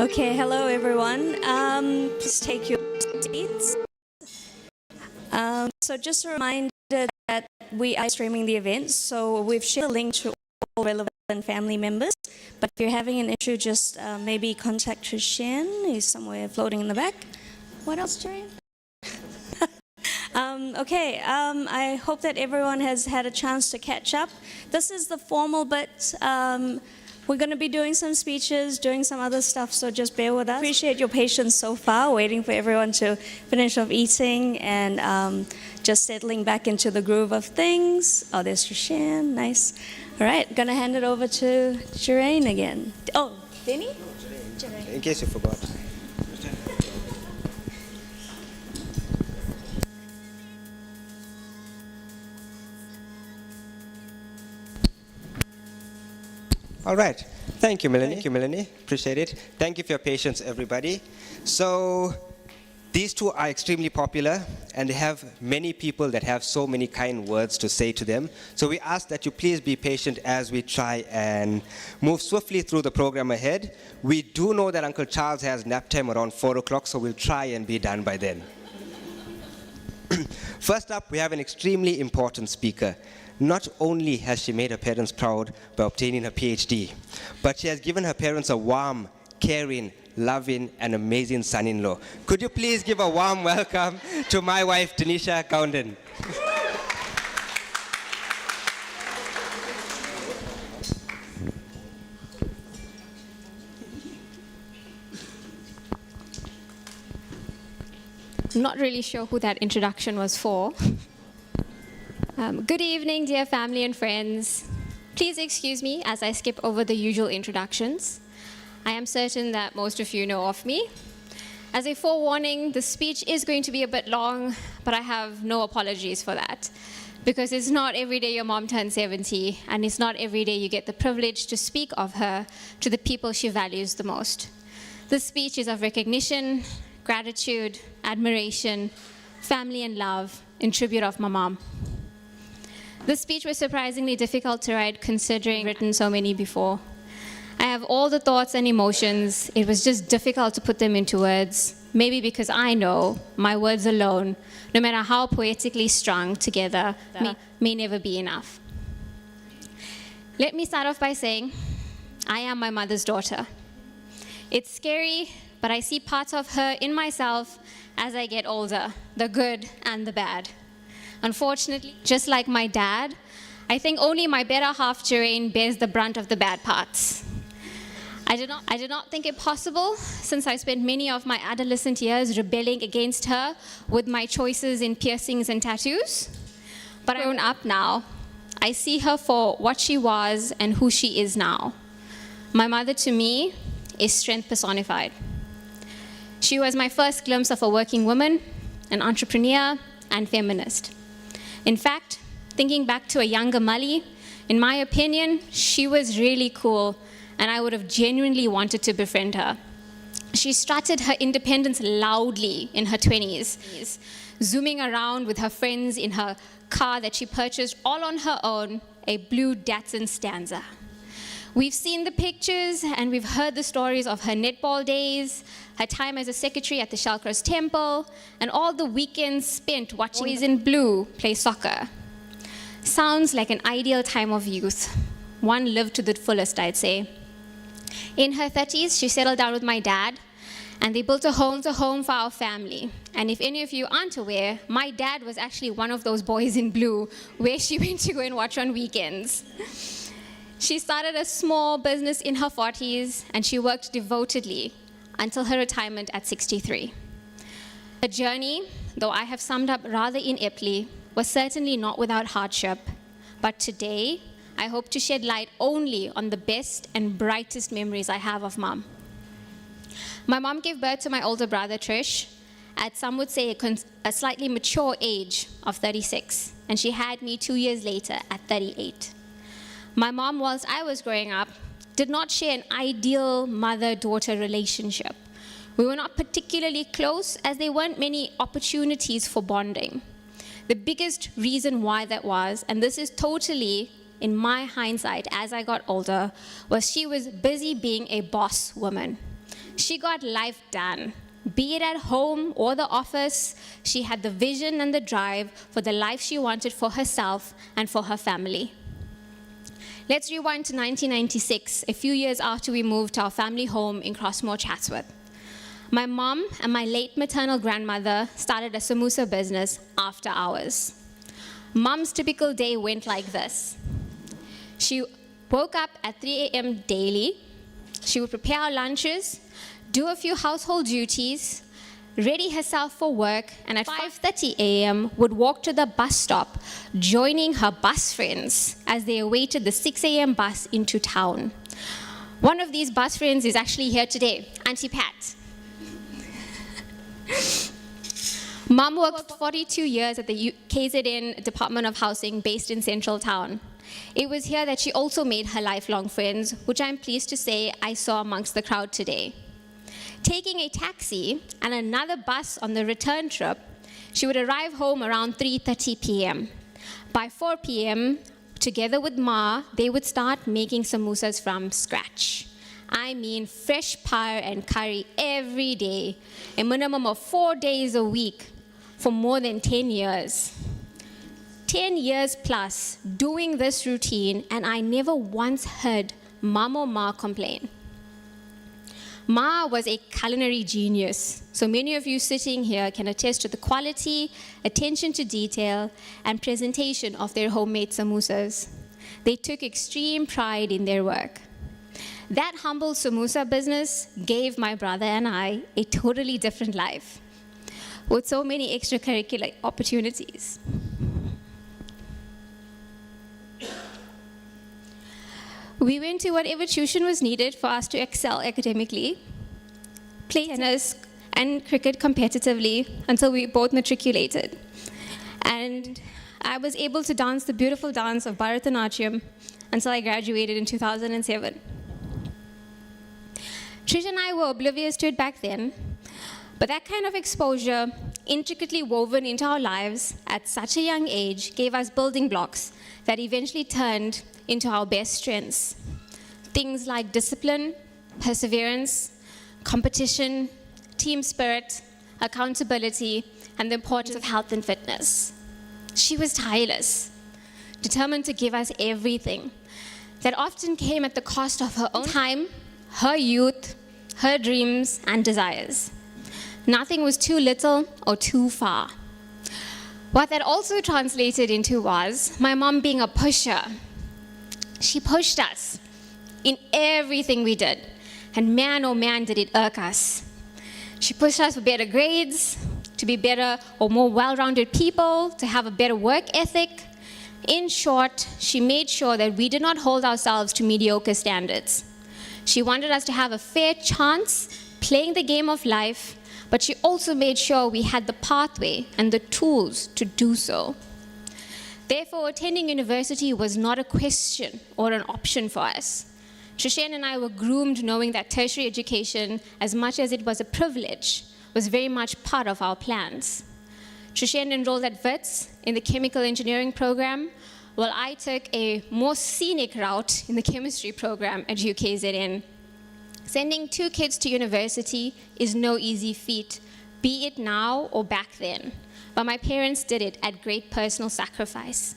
Okay, hello everyone. Please take your seats. So just a reminder that we are streaming the event, so we've shared a link to all relevant family members. But if you're having an issue, just maybe contact Trishan, who's somewhere floating in the back. What else, Jane? Okay, I hope that everyone has had a chance to catch up. This is the formal bit. We're going to be doing some speeches, doing some other stuff, so just bear with us. Appreciate your patience so far, waiting for everyone to finish off eating and just settling back into the groove of things. Oh, there's Trishan, nice. All right, going to hand it over to Jerain again. Oh, Denny? Jerain. In case you forgot. All right. Thank you, Melanie. Appreciate it. Thank you for your patience, everybody. So these two are extremely popular, and they have many people that have so many kind words to say to them. So we ask that you please be patient as we try and move swiftly through the program ahead. We do know that Uncle Charles has nap time around 4 o'clock, so we'll try and be done by then. First up, we have an extremely important speaker. Not only has she made her parents proud by obtaining her PhD, but she has given her parents a warm, caring, loving, and amazing son-in-law. Could you please give a warm welcome to my wife, Tanisha Gounden. I'm not really sure who that introduction was for. Good evening, dear family and friends. Please excuse me as I skip over the usual introductions. I am certain that most of you know of me. As a forewarning, the speech is going to be a bit long, but I have no apologies for that, because it's not every day your mom turns 70, and it's not every day you get the privilege to speak of her to the people she values the most. This speech is of recognition, gratitude, admiration, family and love in tribute of my mom. This speech was surprisingly difficult to write, considering I've written so many before. I have all the thoughts and emotions. It was just difficult to put them into words, maybe because I know my words alone, no matter how poetically strung together, may never be enough. Let me start off by saying, I am my mother's daughter. It's scary, but I see parts of her in myself as I get older, the good and the bad. Unfortunately, just like my dad, I think only my better half, Jerain, bears the brunt of the bad parts. I did not think it possible, since I spent many of my adolescent years rebelling against her with my choices in piercings and tattoos. But I've grown up now. I see her for what she was and who she is now. My mother, to me, is strength personified. She was my first glimpse of a working woman, an entrepreneur, and feminist. In fact, thinking back to a younger Mali, in my opinion, she was really cool, and I would have genuinely wanted to befriend her. She strutted her independence loudly in her 20s, zooming around with her friends in her car that she purchased all on her own, a blue Datsun Stanza. We've seen the pictures and we've heard the stories of her netball days, her time as a secretary at the Shalkras Temple, and all the weekends spent watching boys in blue play soccer. Sounds like an ideal time of youth. One lived to the fullest, I'd say. In her 30s, she settled down with my dad, and they built a home for our family. And if any of you aren't aware, my dad was actually one of those boys in blue where she went to go and watch on weekends. She started a small business in her 40s, and she worked devotedly until her retirement at 63. Her journey, though I have summed up rather ineptly, was certainly not without hardship. But today, I hope to shed light only on the best and brightest memories I have of Mom. My mom gave birth to my older brother, Trish, at some would say a slightly mature age of 36, and she had me 2 years later at 38. My mom, whilst I was growing up, did not share an ideal mother-daughter relationship. We were not particularly close, as there weren't many opportunities for bonding. The biggest reason why that was, and this is totally in my hindsight as I got older, was she was busy being a boss woman. She got life done. Be it at home or the office, she had the vision and the drive for the life she wanted for herself and for her family. Let's rewind to 1996, a few years after we moved to our family home in Crossmoor, Chatsworth. My mom and my late maternal grandmother started a samosa business after hours. Mom's typical day went like this. She woke up at 3 a.m. daily. She would prepare our lunches, do a few household duties, ready herself for work, and at 5:30 a.m. would walk to the bus stop, joining her bus friends as they awaited the 6 a.m. bus into town. One of these bus friends is actually here today, Auntie Pat. Mom worked 42 years at the KZN Department of Housing based in Central Town. It was here that she also made her lifelong friends, which I'm pleased to say I saw amongst the crowd today. Taking a taxi and another bus on the return trip, she would arrive home around 3:30 p.m. By 4 p.m., together with Ma, they would start making samosas from scratch. I mean fresh pyre and curry every day, a minimum of 4 days a week for more than 10 years. 10 years plus doing this routine, and I never once heard Mom or Ma complain. Ma was a culinary genius, so many of you sitting here can attest to the quality, attention to detail, and presentation of their homemade samosas. They took extreme pride in their work. That humble samosa business gave my brother and I a totally different life, with so many extracurricular opportunities. We went to whatever tuition was needed for us to excel academically, play tennis and cricket competitively until we both matriculated. And I was able to dance the beautiful dance of Bharatanatyam until I graduated in 2007. Trish and I were oblivious to it back then, but that kind of exposure, intricately woven into our lives at such a young age, gave us building blocks that eventually turned into our best strengths. Things like discipline, perseverance, competition, team spirit, accountability, and the importance of health and fitness. She was tireless, determined to give us everything. That often came at the cost of her own time, her youth, her dreams, and desires. Nothing was too little or too far. What that also translated into was my mom being a pusher. She pushed us in everything we did. And man, oh man, did it irk us. She pushed us for better grades, to be better or more well-rounded people, to have a better work ethic. In short, she made sure that we did not hold ourselves to mediocre standards. She wanted us to have a fair chance, playing the game of life, but she also made sure we had the pathway and the tools to do so. Therefore, attending university was not a question or an option for us. Trishan and I were groomed knowing that tertiary education, as much as it was a privilege, was very much part of our plans. Trishan enrolled at WITS in the chemical engineering program, while I took a more scenic route in the chemistry program at UKZN. Sending 2 kids to university is no easy feat, be it now or back then. But my parents did it at great personal sacrifice.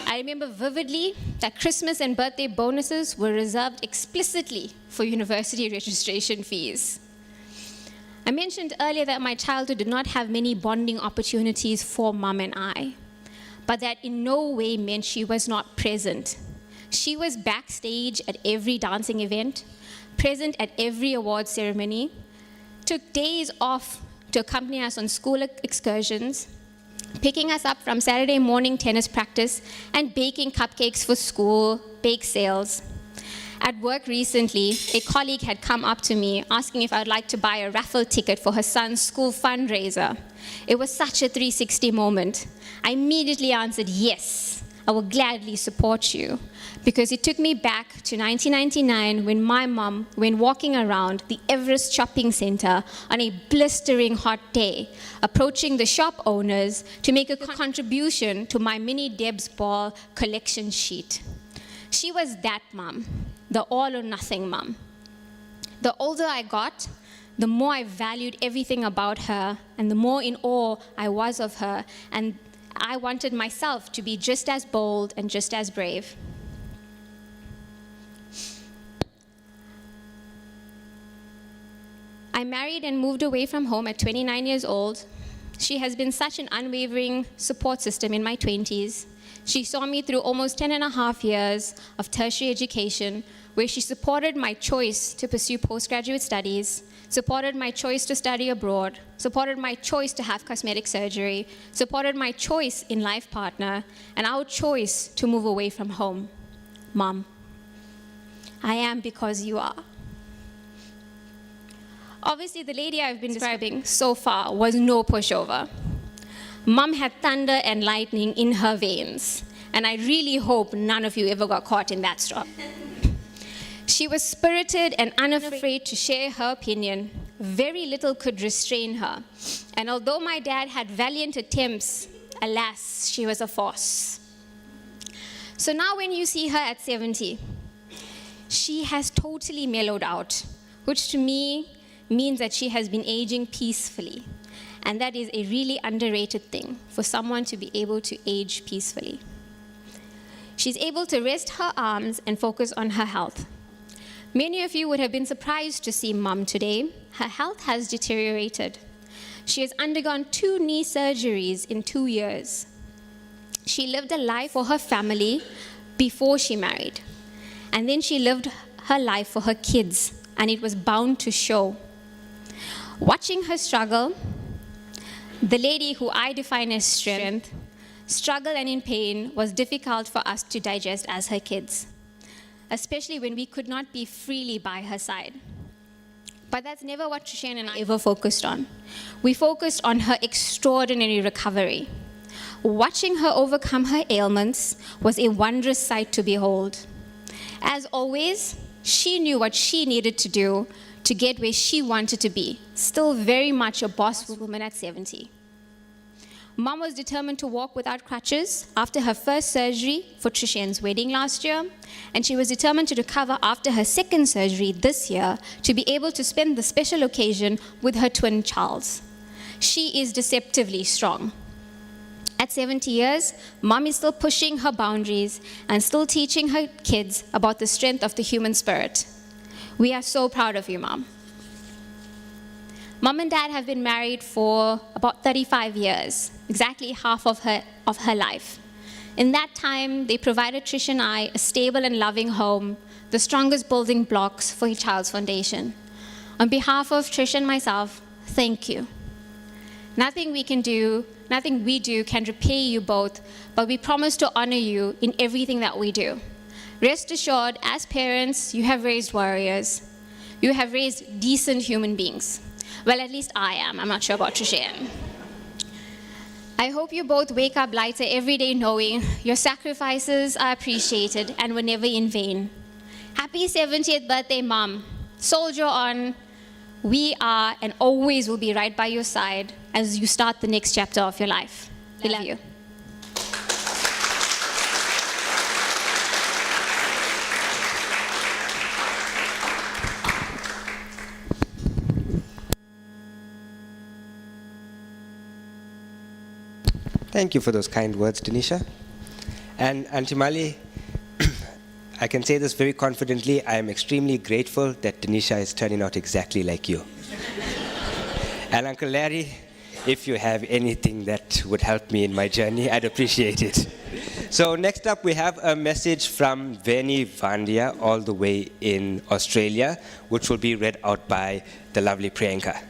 I remember vividly that Christmas and birthday bonuses were reserved explicitly for university registration fees. I mentioned earlier that my childhood did not have many bonding opportunities for Mum and I, but that in no way meant she was not present. She was backstage at every dancing event, present at every award ceremony, took days off to accompany us on school excursions, picking us up from Saturday morning tennis practice and baking cupcakes for school bake sales. At work recently, a colleague had come up to me asking if I'd like to buy a raffle ticket for her son's school fundraiser. It was such a 360 moment. I immediately answered, yes, I will gladly support you, because it took me back to 1999 when my mum went walking around the Everest shopping center on a blistering hot day, approaching the shop owners to make a contribution to my mini Deb's Ball collection sheet. She was that mum, the all or nothing mum. The older I got, the more I valued everything about her and the more in awe I was of her, and I wanted myself to be just as bold and just as brave. I married and moved away from home at 29 years old. She has been such an unwavering support system in my 20s. She saw me through almost 10 and a half years of tertiary education, where she supported my choice to pursue postgraduate studies, supported my choice to study abroad, supported my choice to have cosmetic surgery, supported my choice in life partner, and our choice to move away from home. Mom, I am because you are. Obviously, the lady I've been describing so far was no pushover. Mom had thunder and lightning in her veins, and I really hope none of you ever got caught in that storm. She was spirited and unafraid to share her opinion. Very little could restrain her. And although my dad had valiant attempts, alas, she was a force. So now when you see her at 70, she has totally mellowed out, which to me means that she has been aging peacefully. And that is a really underrated thing for someone to be able to age peacefully. She's able to rest her arms and focus on her health. Many of you would have been surprised to see Mom today. Her health has deteriorated. She has undergone 2 knee surgeries in 2 years. She lived a life for her family before she married. And then she lived her life for her kids, and it was bound to show. Watching her struggle, the lady who I define as strength, struggle and in pain was difficult for us to digest as her kids, especially when we could not be freely by her side. But that's never what Trishan and I ever focused on. We focused on her extraordinary recovery. Watching her overcome her ailments was a wondrous sight to behold. As always, she knew what she needed to do to get where she wanted to be, still very much a boss woman at 70. Mom was determined to walk without crutches after her first surgery for Trishan's wedding last year, and she was determined to recover after her second surgery this year to be able to spend the special occasion with her twin Charles. She is deceptively strong. At 70 years, Mom is still pushing her boundaries and still teaching her kids about the strength of the human spirit. We are so proud of you, Mom. Mom and Dad have been married for about 35 years, exactly half of her life. In that time, they provided Trish and I a stable and loving home, the strongest building blocks for a child's foundation. On behalf of Trish and myself, thank you. Nothing we do can repay you both, but we promise to honor you in everything that we do. Rest assured, as parents, you have raised warriors. You have raised decent human beings. Well, at least I am. I'm not sure about Trishan. I hope you both wake up lighter every day knowing your sacrifices are appreciated and were never in vain. Happy 70th birthday, Mom. Soldier on. We are and always will be right by your side as you start the next chapter of your life. We love you. Thank you for those kind words, Denisha. And Auntie Mali, I can say this very confidently. I am extremely grateful that Denisha is turning out exactly like you. And Uncle Larry, if you have anything that would help me in my journey, I'd appreciate it. So next up, we have a message from Veni Vandia, all the way in Australia, which will be read out by the lovely Priyanka.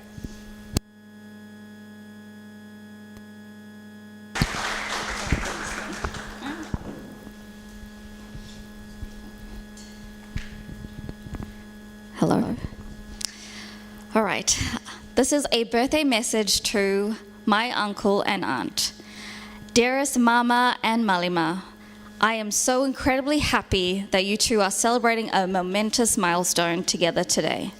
Hello. All right. This is a birthday message to my uncle and aunt. Dearest Mama and Malima, I am so incredibly happy that you two are celebrating a momentous milestone together today.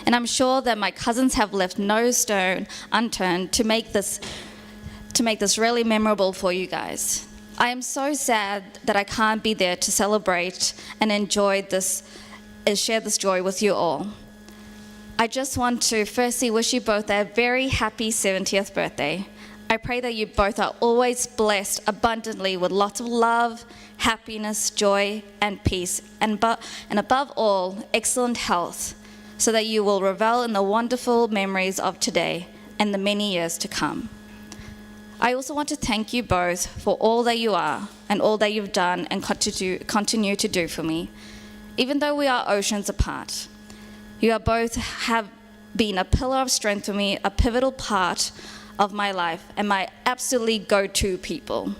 And I'm sure that my cousins have left no stone unturned to make this really memorable for you guys. I am so sad that I can't be there to celebrate and enjoy this and share this joy with you all. I just want to firstly wish you both a very happy 70th birthday. I pray that you both are always blessed abundantly with lots of love, happiness, joy, and peace, and above all, excellent health, so that you will revel in the wonderful memories of today and the many years to come. I also want to thank you both for all that you are and all that you've done and continue to do for me. Even though we are oceans apart, you are both have been a pillar of strength for me, a pivotal part of my life, and my absolutely go-to people.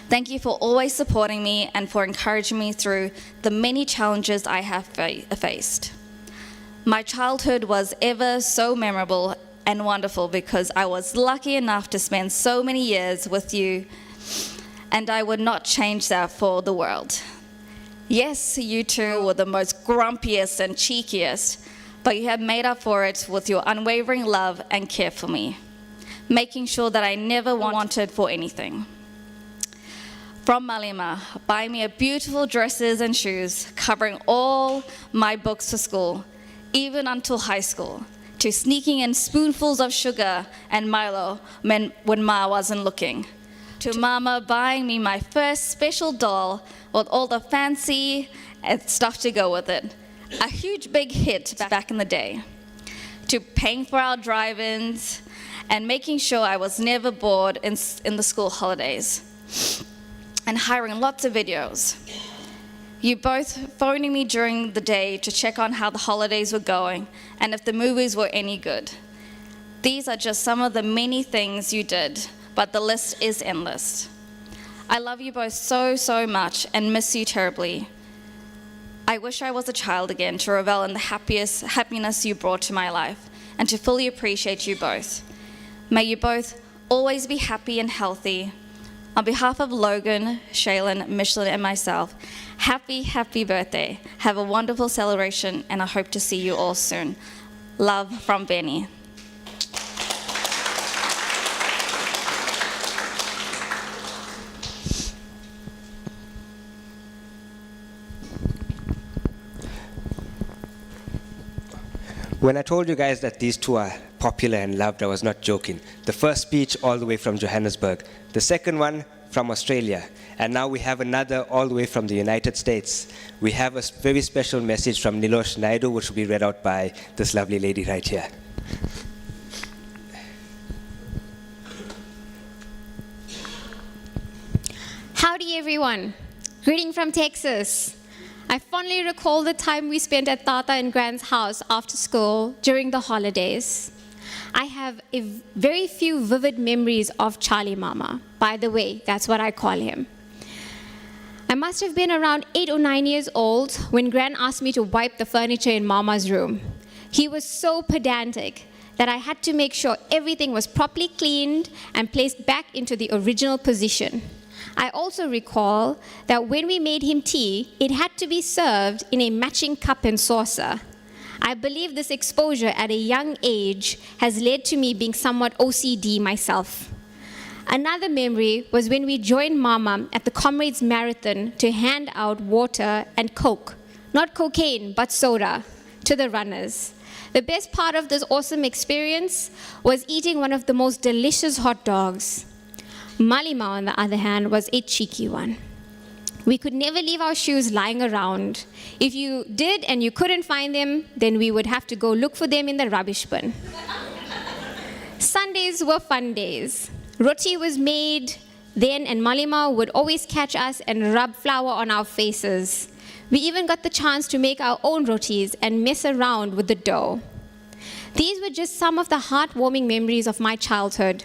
Thank you for always supporting me and for encouraging me through the many challenges I have faced. My childhood was ever so memorable and wonderful because I was lucky enough to spend so many years with you, and I would not change that for the world. Yes, you two were the most grumpiest and cheekiest, but you have made up for it with your unwavering love and care for me, making sure that I never wanted for anything. From Malima, buying me beautiful dresses and shoes, covering all my books for school, even until high school, to sneaking in spoonfuls of sugar and Milo when Ma wasn't looking, to Mama buying me my first special doll with all the fancy stuff to go with it. A huge big hit back in the day. To paying for our drive-ins and making sure I was never bored in the school holidays. And hiring lots of videos. You both phoning me during the day to check on how the holidays were going and if the movies were any good. These are just some of the many things you did, but the list is endless. I love you both so, so much and miss you terribly. I wish I was a child again to revel in the happiness you brought to my life and to fully appreciate you both. May you both always be happy and healthy. On behalf of Logan, Shaylin, Michelin, and myself, happy birthday. Have a wonderful celebration, and I hope to see you all soon. Love from Benny. When I told you guys that these two are popular and loved, I was not joking. The first speech all the way from Johannesburg, the second one from Australia, and now we have another all the way from the United States. We have a very special message from Nilosh Naidu, which will be read out by this lovely lady right here. Howdy, everyone. Greeting from Texas. I fondly recall the time we spent at Tata and Grand's house after school during the holidays. I have a very few vivid memories of Charlie Mama. By the way, that's what I call him. I must have been around 8 or 9 years old when Gran asked me to wipe the furniture in Mama's room. He was so pedantic that I had to make sure everything was properly cleaned and placed back into the original position. I also recall that when we made him tea, it had to be served in a matching cup and saucer. I believe this exposure at a young age has led to me being somewhat OCD myself. Another memory was when we joined Mama at the Comrades Marathon to hand out water and Coke, not cocaine, but soda, to the runners. The best part of this awesome experience was eating one of the most delicious hot dogs. Malima, on the other hand, was a cheeky one. We could never leave our shoes lying around. If you did and you couldn't find them, then we would have to go look for them in the rubbish bin. Sundays were fun days. Roti was made then, and Malima would always catch us and rub flour on our faces. We even got the chance to make our own rotis and mess around with the dough. These were just some of the heartwarming memories of my childhood,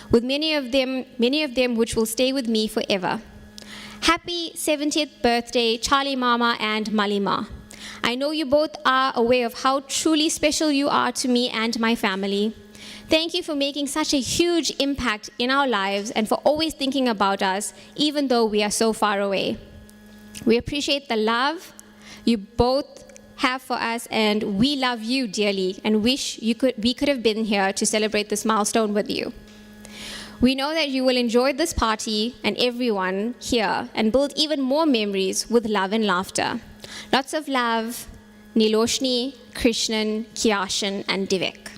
with many of them which will stay with me forever. Happy 70th birthday, Charlie Mama and Malima. I know you both are aware of how truly special you are to me and my family. Thank you for making such a huge impact in our lives and for always thinking about us, even though we are so far away. We appreciate the love you both have for us, and we love you dearly and wish we could have been here to celebrate this milestone with you. We know that you will enjoy this party and everyone here and build even more memories with love and laughter. Lots of love, Niloshni, Krishnan, Kiyashan, and Divek.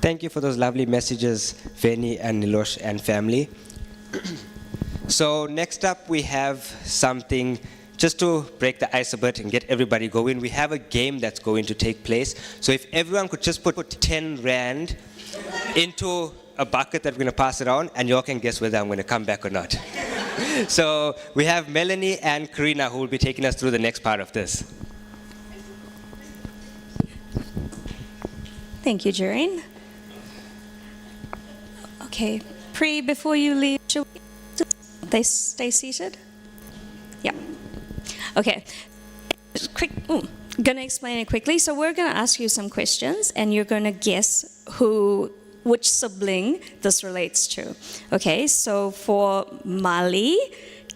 Thank you for those lovely messages, Veni and Nilosh and family. So next up we have something just to break the ice a bit and get everybody going. We have a game that's going to take place. So if everyone could just put 10 Rand into a bucket that we're going to pass around, and you all can guess whether I'm going to come back or not. So we have Melanie and Karina who will be taking us through the next part of this. Thank you, Jareen. Okay, before you leave, should they stay seated? Yeah. Okay. Gonna explain it quickly. So we're gonna ask you some questions, and you're gonna guess which sibling this relates to. Okay. So for Mali,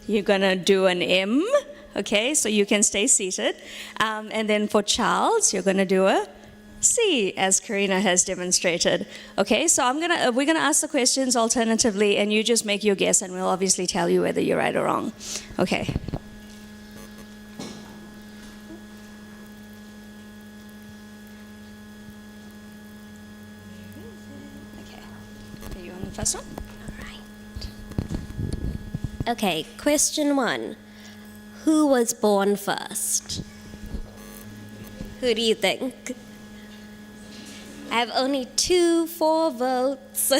you're gonna do an M. Okay. So you can stay seated, and then for Charles, you're gonna do a C, as Karina has demonstrated. Okay, so we're gonna ask the questions alternatively, and you just make your guess, and we'll obviously tell you whether you're right or wrong. Okay. Okay. Are you on the first one? All right. Okay, question 1. Who was born first? Who do you think? I have only 4 votes.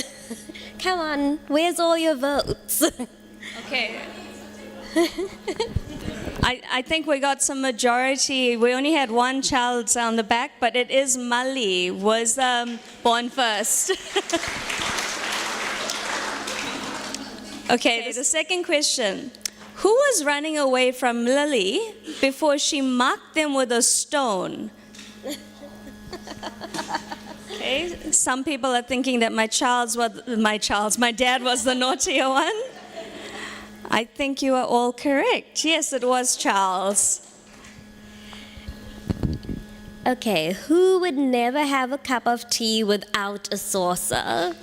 Come on, where's all your votes? Okay. I think we got some majority. We only had one child on the back, but it is Mali was born first. Okay, the second question. Who was running away from Lily before she marked them with a stone? Okay, some people are thinking that my dad was the naughtier one. I think you are all correct. Yes, it was Charles. Okay, who would never have a cup of tea without a saucer?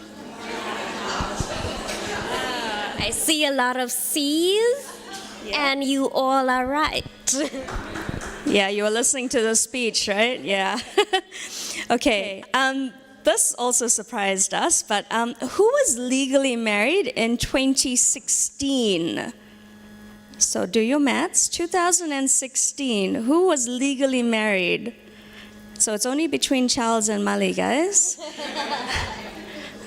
I see a lot of C's, and you all are right. Yeah, you were listening to the speech, right? Yeah. Okay. This also surprised us, but who was legally married in 2016? So do your maths. 2016. Who was legally married? So it's only between Charles and Mali, guys.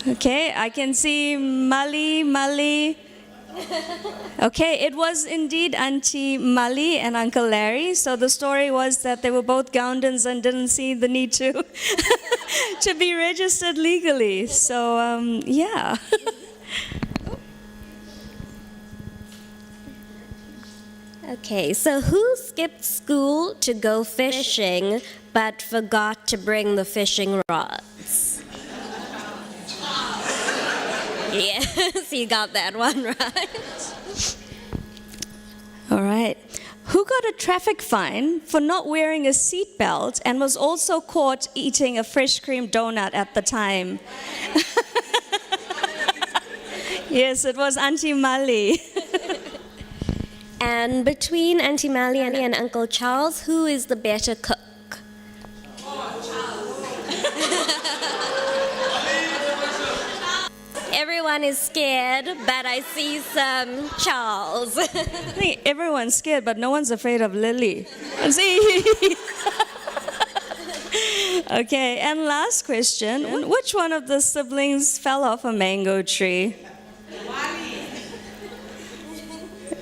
Okay, I can see Mali. Okay, it was indeed Auntie Mali and Uncle Larry. So the story was that they were both Goundans and didn't see the need to to be registered legally. So yeah. Okay, so who skipped school to go fishing but forgot to bring the fishing rods? Yes, you got that one right. All right. Who got a traffic fine for not wearing a seatbelt and was also caught eating a fresh cream donut at the time? Yes, it was Auntie Mali. And between Auntie Mali and Uncle Charles, who is the better cook? Everyone is scared, but I see some Charles. I think everyone's scared, but no one's afraid of Lily. See? Okay, and last question. Which one of the siblings fell off a mango tree?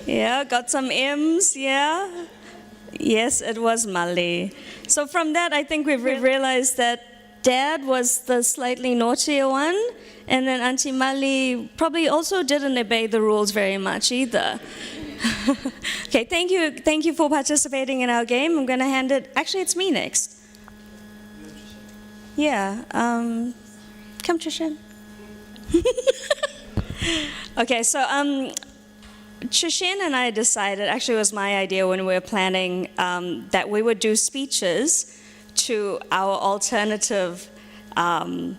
Yeah, got some M's, yeah? Yes, it was Mali. So from that, I think we've realized that Dad was the slightly naughtier one, and then Auntie Mali probably also didn't obey the rules very much either. Okay, thank you for participating in our game. I'm going to hand it, actually it's me next. Yeah, come Trishan. Okay, so Trishan and I decided, actually it was my idea when we were planning, that we would do speeches to our alternative, our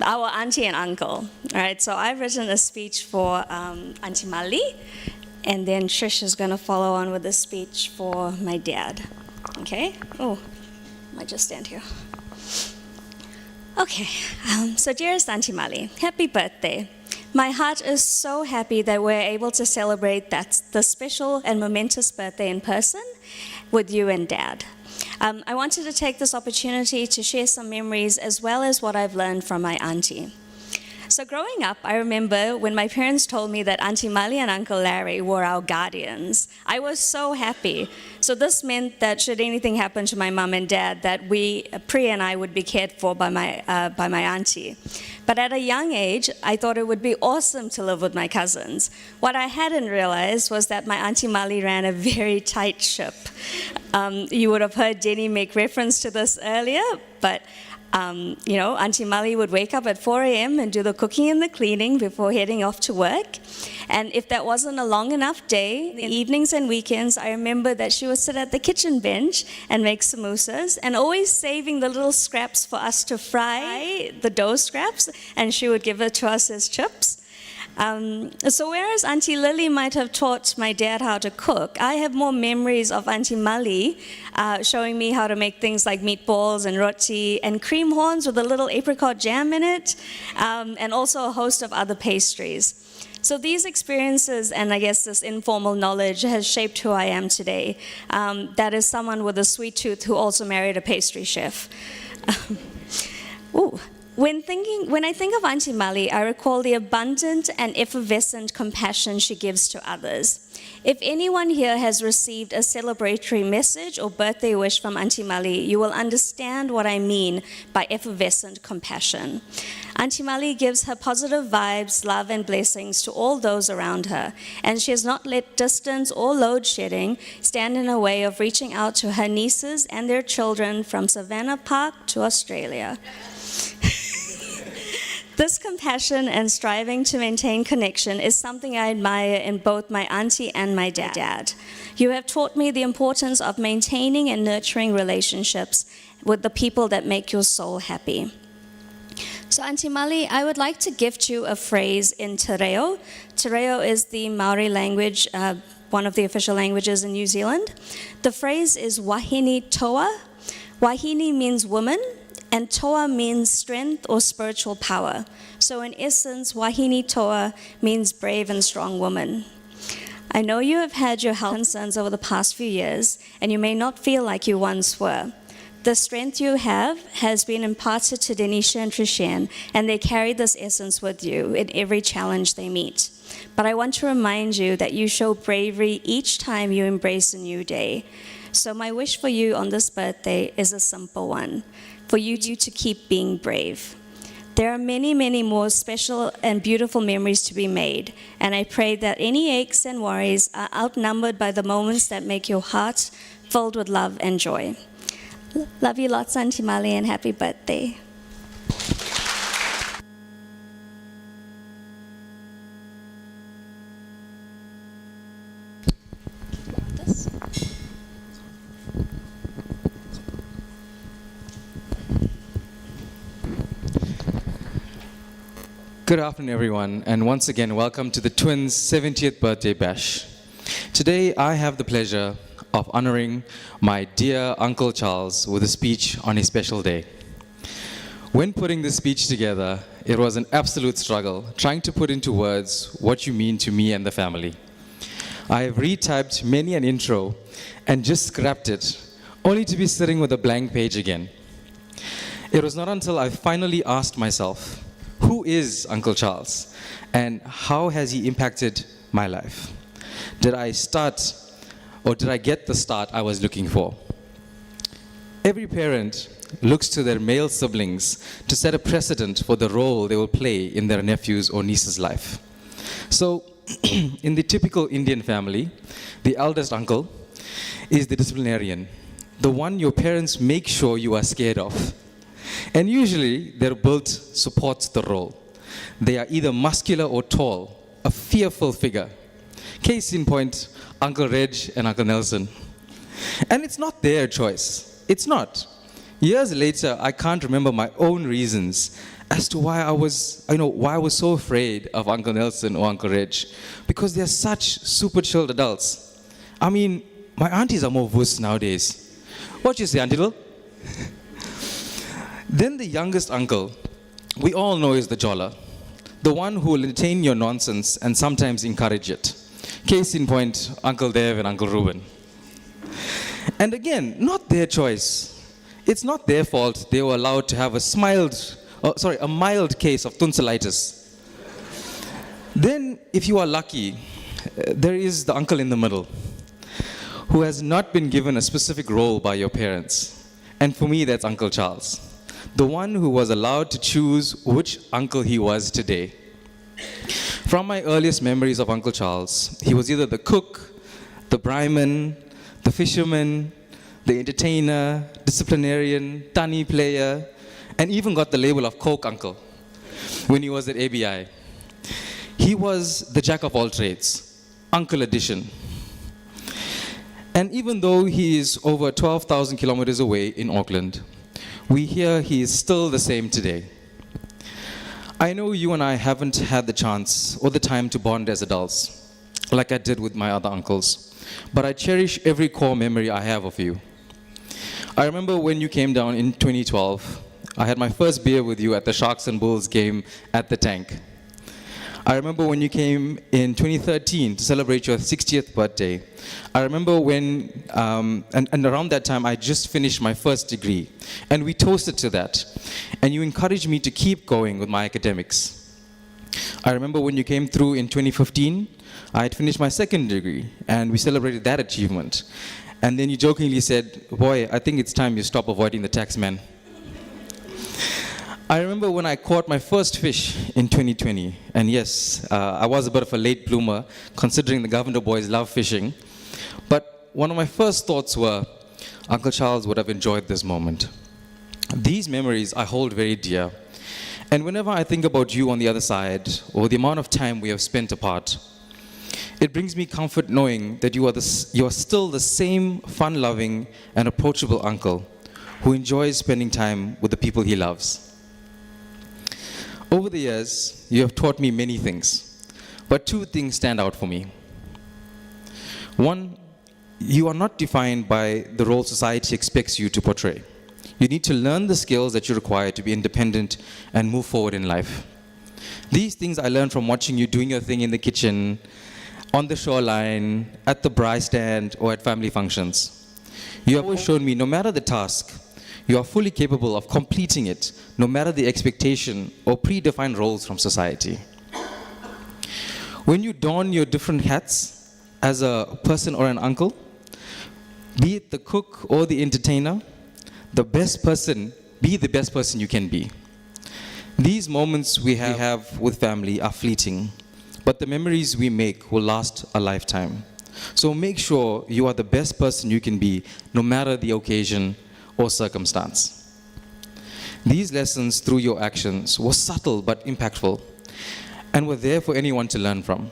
auntie and uncle. All right, so I've written a speech for Auntie Mali, and then Trish is going to follow on with a speech for my dad. Okay? Oh, I might just stand here. Okay, so dearest Auntie Mali, happy birthday. My heart is so happy that we're able to celebrate the special and momentous birthday in person with you and Dad. I wanted to take this opportunity to share some memories as well as what I've learned from my auntie. So growing up, I remember when my parents told me that Auntie Mali and Uncle Larry were our guardians. I was so happy. So this meant that should anything happen to my mum and dad, that Priya and I would be cared for by my auntie. But at a young age, I thought it would be awesome to live with my cousins. What I hadn't realized was that my Auntie Mali ran a very tight ship. You would have heard Jenny make reference to this earlier, but Auntie Mali would wake up at 4 a.m. and do the cooking and the cleaning before heading off to work. And if that wasn't a long enough day, in the evenings and weekends, I remember that she would sit at the kitchen bench and make samosas, and always saving the little scraps for us to fry, the dough scraps, and she would give it to us as chips. So whereas Auntie Lily might have taught my dad how to cook, I have more memories of Auntie Mali showing me how to make things like meatballs and roti and cream horns with a little apricot jam in it, and also a host of other pastries. So these experiences and I guess this informal knowledge has shaped who I am today. That is someone with a sweet tooth who also married a pastry chef. Ooh. When I think of Auntie Mali, I recall the abundant and effervescent compassion she gives to others. If anyone here has received a celebratory message or birthday wish from Auntie Mali, you will understand what I mean by effervescent compassion. Auntie Mali gives her positive vibes, love, and blessings to all those around her, and she has not let distance or load shedding stand in her way of reaching out to her nieces and their children from Savannah Park to Australia. This compassion and striving to maintain connection is something I admire in both my auntie and my dad. You have taught me the importance of maintaining and nurturing relationships with the people that make your soul happy. So Auntie Mali, I would like to gift you a phrase in Te Reo. Te Reo is the Maori language, one of the official languages in New Zealand. The phrase is wahine toa. Wahine means woman, and toa means strength or spiritual power. So in essence, wahine toa means brave and strong woman. I know you have had your health concerns over the past few years, and you may not feel like you once were. The strength you have has been imparted to Denisha and Trishan, and they carry this essence with you in every challenge they meet. But I want to remind you that you show bravery each time you embrace a new day. So my wish for you on this birthday is a simple one, for you to keep being brave. There are many, many more special and beautiful memories to be made, and I pray that any aches and worries are outnumbered by the moments that make your heart filled with love and joy. Love you lots, Auntie Mali, and happy birthday. Good afternoon, everyone, and once again, welcome to the twins' 70th birthday bash. Today, I have the pleasure of honoring my dear Uncle Charles with a speech on his special day. When putting this speech together, it was an absolute struggle, trying to put into words what you mean to me and the family. I have retyped many an intro and just scrapped it, only to be sitting with a blank page again. It was not until I finally asked myself, who is Uncle Charles, and how has he impacted my life? Did I get the start I was looking for? Every parent looks to their male siblings to set a precedent for the role they will play in their nephew's or niece's life. So, in the typical Indian family, the eldest uncle is the disciplinarian, the one your parents make sure you are scared of. And usually, their build supports the role. They are either muscular or tall, a fearful figure. Case in point, Uncle Reg and Uncle Nelson. And it's not their choice. It's not. Years later, I can't remember my own reasons as to why I was so afraid of Uncle Nelson or Uncle Reg. Because they're such super chilled adults. I mean, my aunties are more wuss nowadays. What you say, Auntie Lil? Then the youngest uncle, we all know is the jolla, the one who will entertain your nonsense and sometimes encourage it. Case in point, Uncle Dev and Uncle Reuben. And again, not their choice. It's not their fault they were allowed to have a mild case of tonsillitis. Then, if you are lucky, there is the uncle in the middle, who has not been given a specific role by your parents. And for me, that's Uncle Charles. The one who was allowed to choose which uncle he was today. From my earliest memories of Uncle Charles, he was either the cook, the braaiman, the fisherman, the entertainer, disciplinarian, tunny player, and even got the label of Coke Uncle when he was at ABI. He was the jack of all trades, Uncle Edition. And even though he is over 12,000 kilometers away in Auckland, we hear he is still the same today. I know you and I haven't had the chance or the time to bond as adults, like I did with my other uncles, but I cherish every core memory I have of you. I remember when you came down in 2012, I had my first beer with you at the Sharks and Bulls game at the Tank. I remember when you came in 2013 to celebrate your 60th birthday. I remember when, and around that time, I just finished my first degree. And we toasted to that. And you encouraged me to keep going with my academics. I remember when you came through in 2015, I had finished my second degree. And we celebrated that achievement. And then you jokingly said, boy, I think it's time you stop avoiding the tax man. I remember when I caught my first fish in 2020, and yes, I was a bit of a late bloomer, considering the Governor boys love fishing. But one of my first thoughts were, Uncle Charles would have enjoyed this moment. These memories I hold very dear. And whenever I think about you on the other side, or the amount of time we have spent apart, it brings me comfort knowing that you are still the same fun-loving and approachable uncle who enjoys spending time with the people he loves. Over the years, you have taught me many things, but two things stand out for me. One, you are not defined by the role society expects you to portray. You need to learn the skills that you require to be independent and move forward in life. These things I learned from watching you doing your thing in the kitchen, on the shoreline, at the braai stand, or at family functions. You have always shown me, no matter the task, You are fully capable of completing it, no matter the expectation or predefined roles from society. When you don your different hats as a person or an uncle, be it the cook or the entertainer, be the best person you can be. These moments we have with family are fleeting, but the memories we make will last a lifetime. So make sure you are the best person you can be, no matter the occasion or circumstance. These lessons through your actions were subtle but impactful, and were there for anyone to learn from.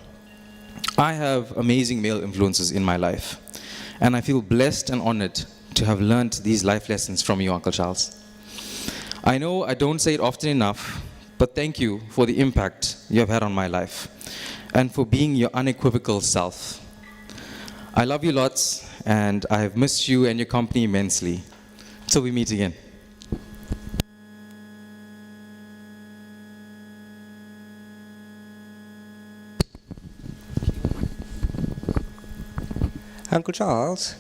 I have amazing male influences in my life, and I feel blessed and honored to have learned these life lessons from you, Uncle Charles. I know I don't say it often enough, but thank you for the impact you have had on my life, and for being your unequivocal self. I love you lots, and I have missed you and your company immensely. Till we meet again. Uncle Charles,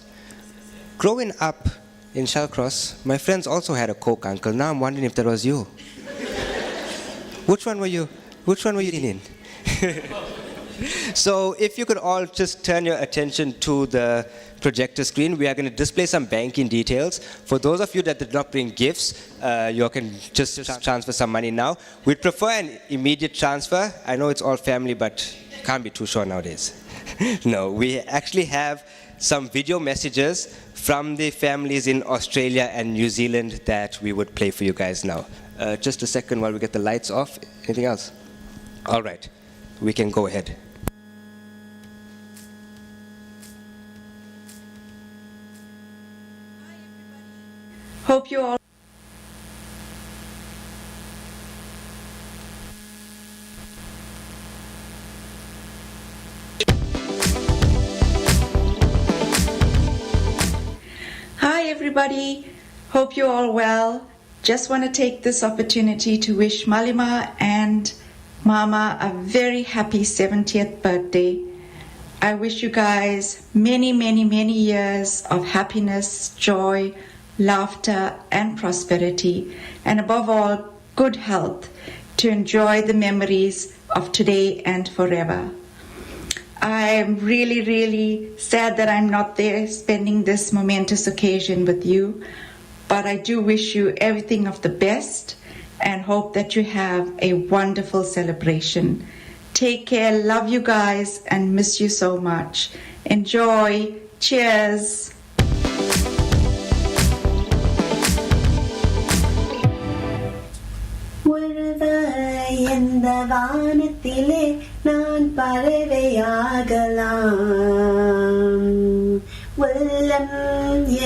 growing up in Shellcross, my friends also had a Coke uncle. Now I'm wondering if that was you. Which one were you in? So if you could all just turn your attention to the projector screen, we are going to display some banking details. For those of you that did not bring gifts, you can just transfer some money now. We'd prefer an immediate transfer. I know it's all family, but can't be too sure nowadays. No, we actually have some video messages from the families in Australia and New Zealand that we would play for you guys now. Just a second while we get the lights off. Anything else? All right, we can go ahead. Hope you all. Hi everybody, hope you're all well. Just want to take this opportunity to wish Malima and Mama a very happy 70th birthday. I wish you guys many, many, many years of happiness, joy, laughter and prosperity, and above all, good health to enjoy the memories of today and forever. I'm really, really sad that I'm not there spending this momentous occasion with you, but I do wish you everything of the best and hope that you have a wonderful celebration. Take care, love you guys, and miss you so much. Enjoy. Cheers. இந்த வானத்திலே நான் பறவையாகலாம் வெள்ளம்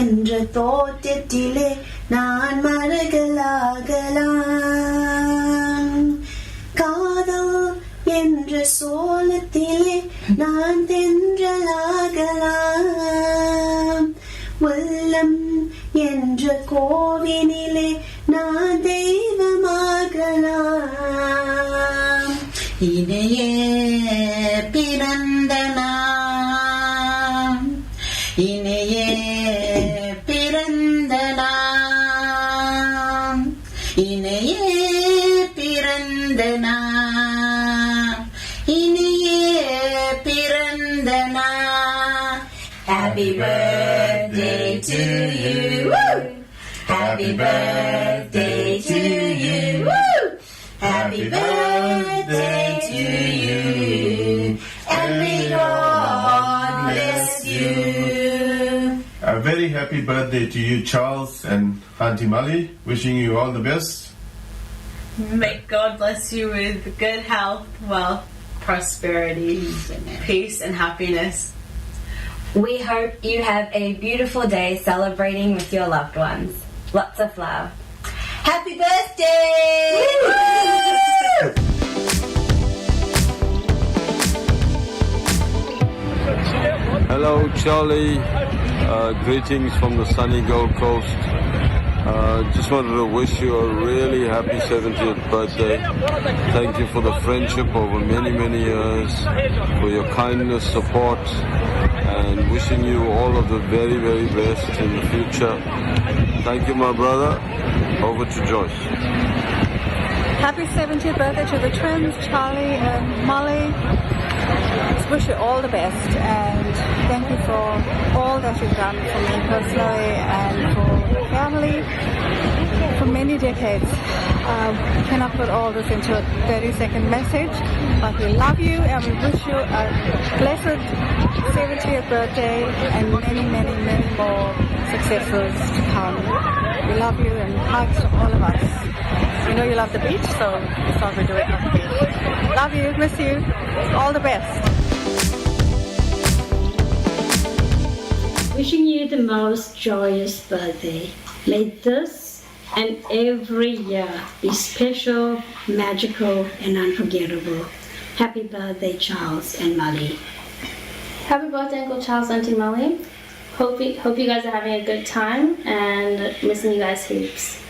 என்ற தோட்டத்திலே நான் மரங்களாகலாம் காதல் என்ற சோளத்திலே நான் தென்றலாகலாம் வெள்ளம் என்ற கோவினிலே நான் தெய்வமாகலாம் இணையே பிறந்த நாம் இணையே பிறந்த நாம் இணையே பிறந்த நாம் இணையே பிறந்த நாம் Happy birthday to you. Woo! Happy birthday to you. Woo! Happy birthday to you. And may God bless you. A very happy birthday to you, Charles and Auntie Mali. Wishing you all the best. May God bless you with good health, wealth, prosperity, peace, and happiness. We hope you have a beautiful day celebrating with your loved ones. Lots of love. Happy birthday! Hello, Charlie. Greetings from the sunny Gold Coast. Just wanted to wish you a really happy 70th birthday. Thank you for the friendship over many, many years, for your kindness, support, and wishing you all of the very, very best in the future. Thank you, my brother. Over to Joyce. Happy 70th birthday to the twins, Charlie and Molly. Just wish you all the best, and thank you for all that you've done for me personally and for the family for many decades. Cannot put all this into a 30-second message, but we love you and we wish you a blessed 70th birthday and many, many, many more successes to come. We love you, and hugs from all of us. We know you love the beach, so we thought we'd do it on the beach. Love you, miss you, all the best. Wishing you the most joyous birthday. May this and every year be special, magical, and unforgettable. Happy birthday, Charles and Molly. Happy birthday, Uncle Charles, Auntie Molly. Hope you guys are having a good time and missing you guys heaps.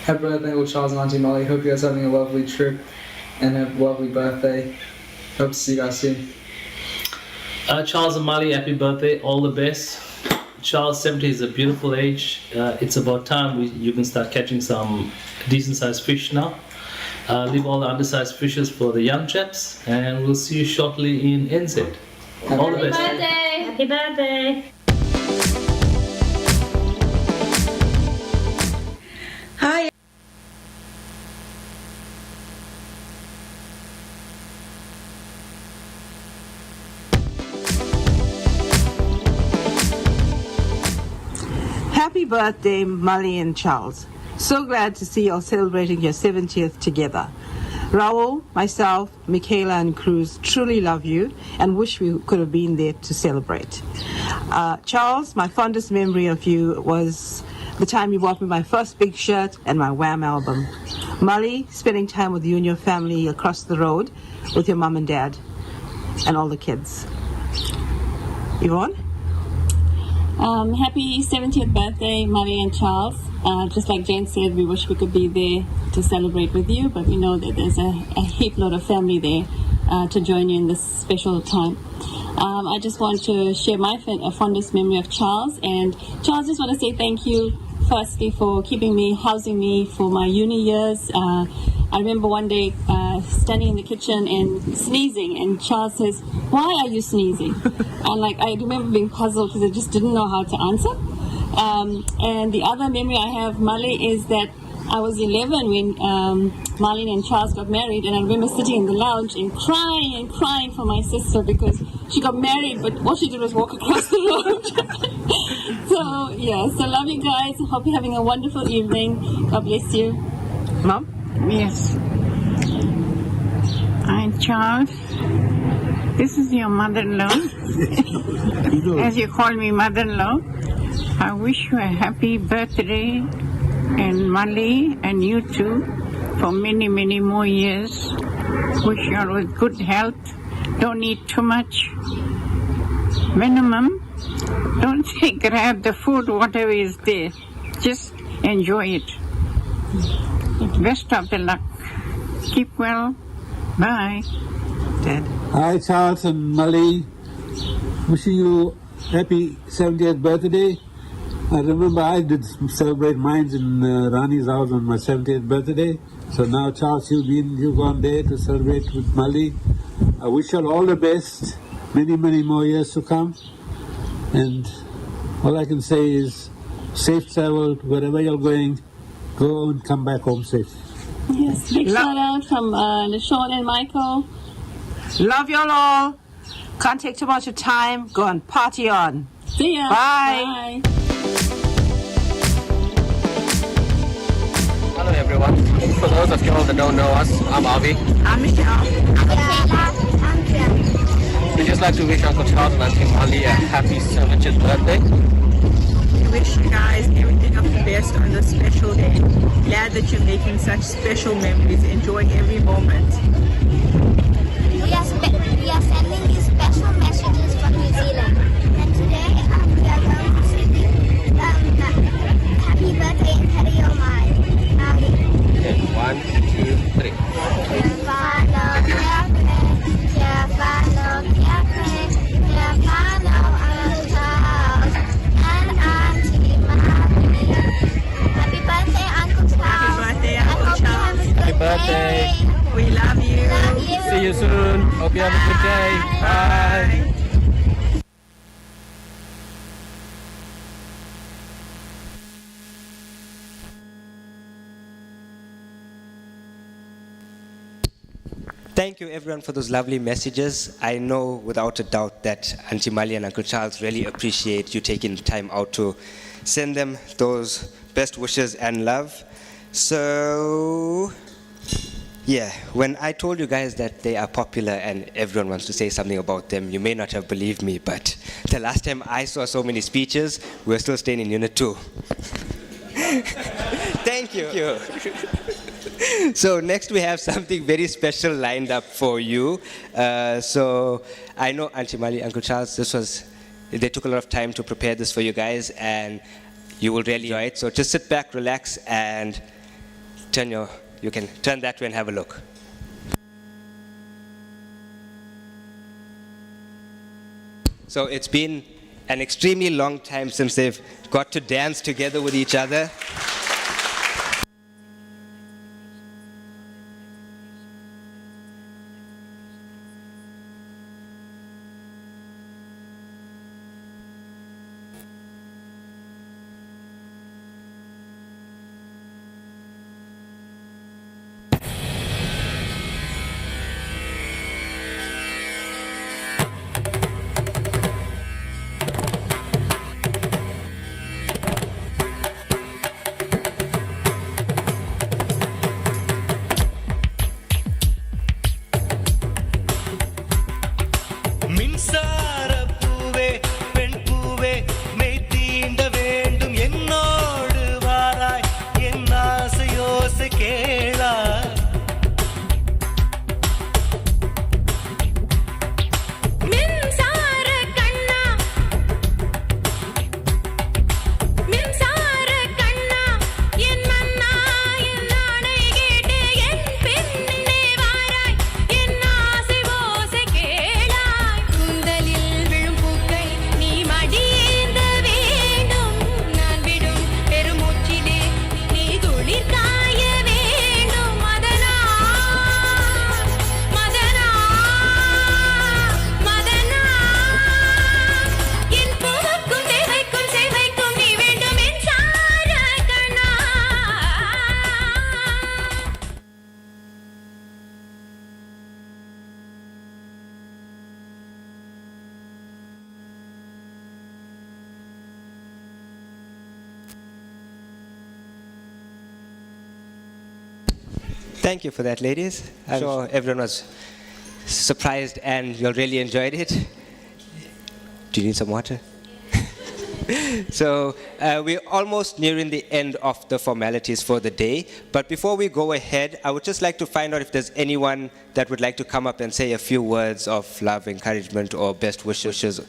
Happy birthday, Uncle Charles and Auntie Molly. Hope you guys are having a lovely trip and a lovely birthday. Hope to see you guys soon. Charles and Molly, happy birthday, all the best. Charles, 70 is a beautiful age. It's about time you can start catching some decent sized fish now. Leave all the undersized fishes for the young chaps, and we'll see you shortly in NZ. All the best. Happy birthday! Happy birthday! Hi. Happy birthday, Molly and Charles. So glad to see you all celebrating your 70th together. Raul, myself, Michaela and Cruz truly love you and wish we could have been there to celebrate. Charles, my fondest memory of you was the time you bought me my first big shirt and my Wham album. Molly, spending time with you and your family across the road with your mom and dad and all the kids. Yvonne? Happy 70th birthday, Molly and Charles. Just like Jane said, we wish we could be there to celebrate with you, but we know that there's a heap load of family there to join you in this special time. I just want to share my fondest memory of Charles. And Charles, just want to say thank you, firstly, for housing me for my uni years. I remember one day standing in the kitchen and sneezing, and Charles says, "Why are you sneezing?" And I remember being puzzled because I just didn't know how to answer. And the other memory I have, Molly, is that I was 11 when Marlene and Charles got married, and I remember sitting in the lounge and crying for my sister because she got married, but all she did was walk across the road. So love you guys. Hope you're having a wonderful evening. God bless you. Mom? Yes. Hi, Charles. This is your mother-in-law. As you call me mother-in-law, I wish you a happy birthday, and Molly and you too, for many, many more years. Wish you all with good health. Don't eat too much. Minimum. Don't say grab the food, whatever is there. Just enjoy it. Best of the luck. Keep well. Bye. Dad. Hi, Charles and Molly. Wishing you happy 70th birthday. I remember I did celebrate mine in Rani's house on my 70th birthday. So now, Charles, you've gone there to celebrate with Molly. I wish you all the best. Many, many more years to come. And all I can say is safe travel wherever you're going. Go and come back home safe. Yes, big shout out from LaShawn and Michael. Love y'all all. Can't take too much of time. Go and party on. See ya. Bye. Hello everyone. For those of you all that don't know us, I'm Avi. I'm Michelle. I'm Jen. We'd just like to wish Uncle Charles and Auntie Molly a happy 70th birthday. We wish you guys everything of the best on this special day. Glad that you're making such special memories. Enjoy every moment. We are sending you special messages from New Zealand. And today we are going to sing you happy birthday and karaoke. See you soon. Hope you have a good day. Bye. Thank you everyone for those lovely messages. I know without a doubt that Auntie Mali and Uncle Charles really appreciate you taking the time out to send them those best wishes and love. So, yeah, when I told you guys that they are popular and everyone wants to say something about them, you may not have believed me, but the last time I saw so many speeches, we were still staying in Unit 2. Thank you. So next we have something very special lined up for you. So I know Auntie Mali, Uncle Charles, they took a lot of time to prepare this for you guys, and you will really enjoy it. So just sit back, relax, and you can turn that way and have a look. So it's been an extremely long time since they've got to dance together with each other. Thank you for that, ladies. I'm sure everyone was surprised and you all really enjoyed it. Do you need some water? So we're almost nearing the end of the formalities for the day. But before we go ahead, I would just like to find out if there's anyone that would like to come up and say a few words of love, encouragement, or best wishes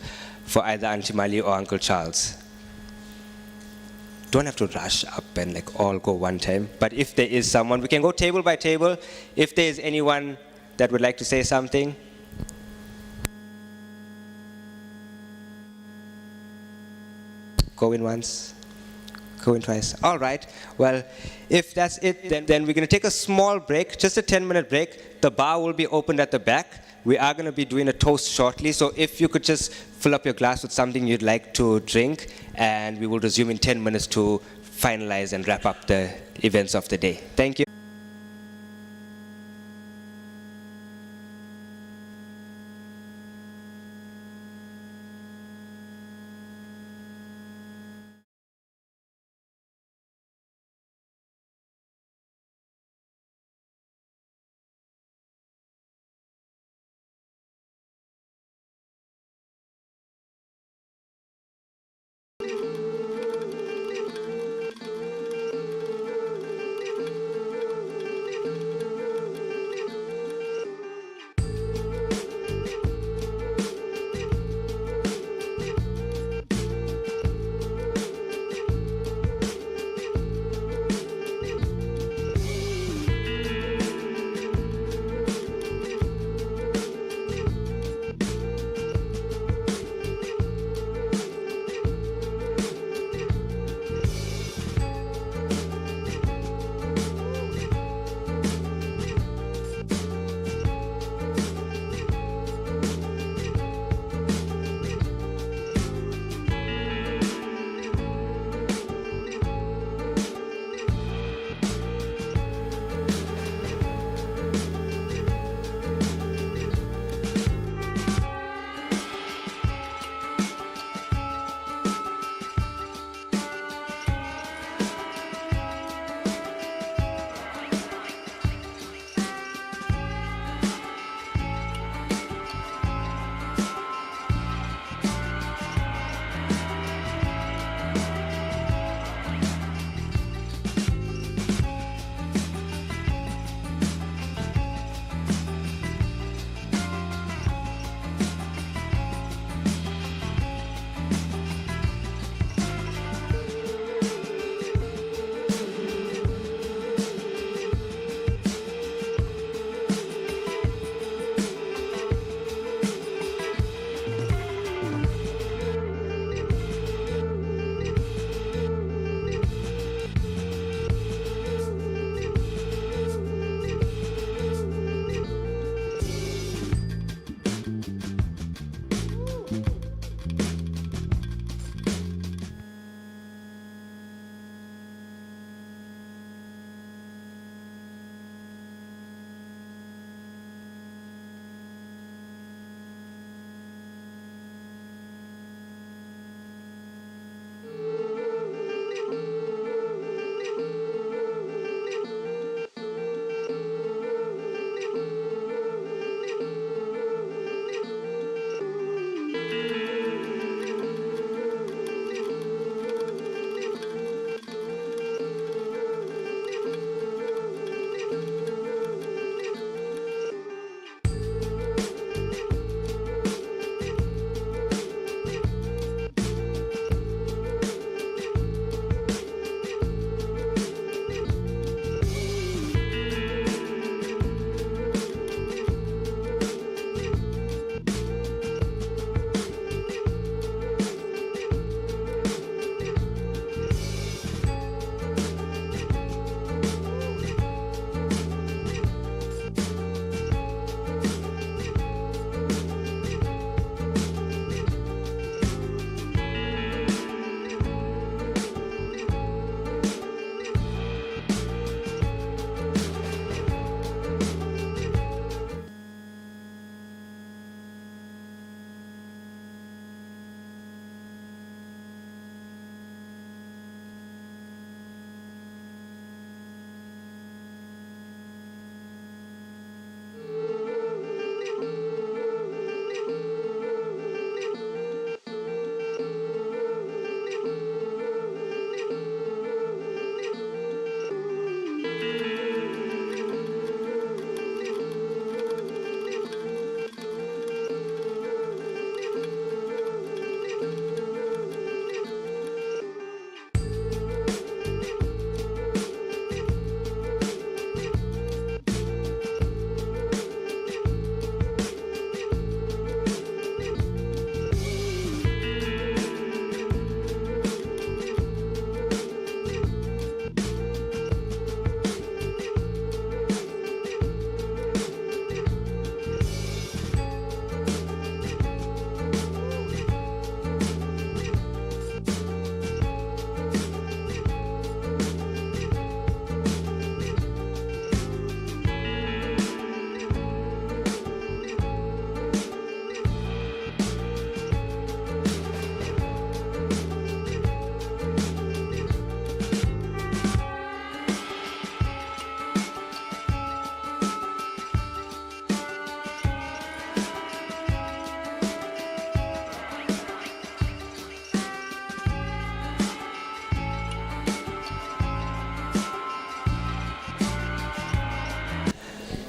for either Auntie Mali or Uncle Charles. Don't have to rush up and all go one time. But if there is someone, we can go table by table. If there is anyone that would like to say something. Go in once, go in twice. All right. Well, if that's it, then we're going to take a small break, just a 10-minute break. The bar will be opened at the back. We are going to be doing a toast shortly, so if you could just fill up your glass with something you'd like to drink, and we will resume in 10 minutes to finalize and wrap up the events of the day. Thank you.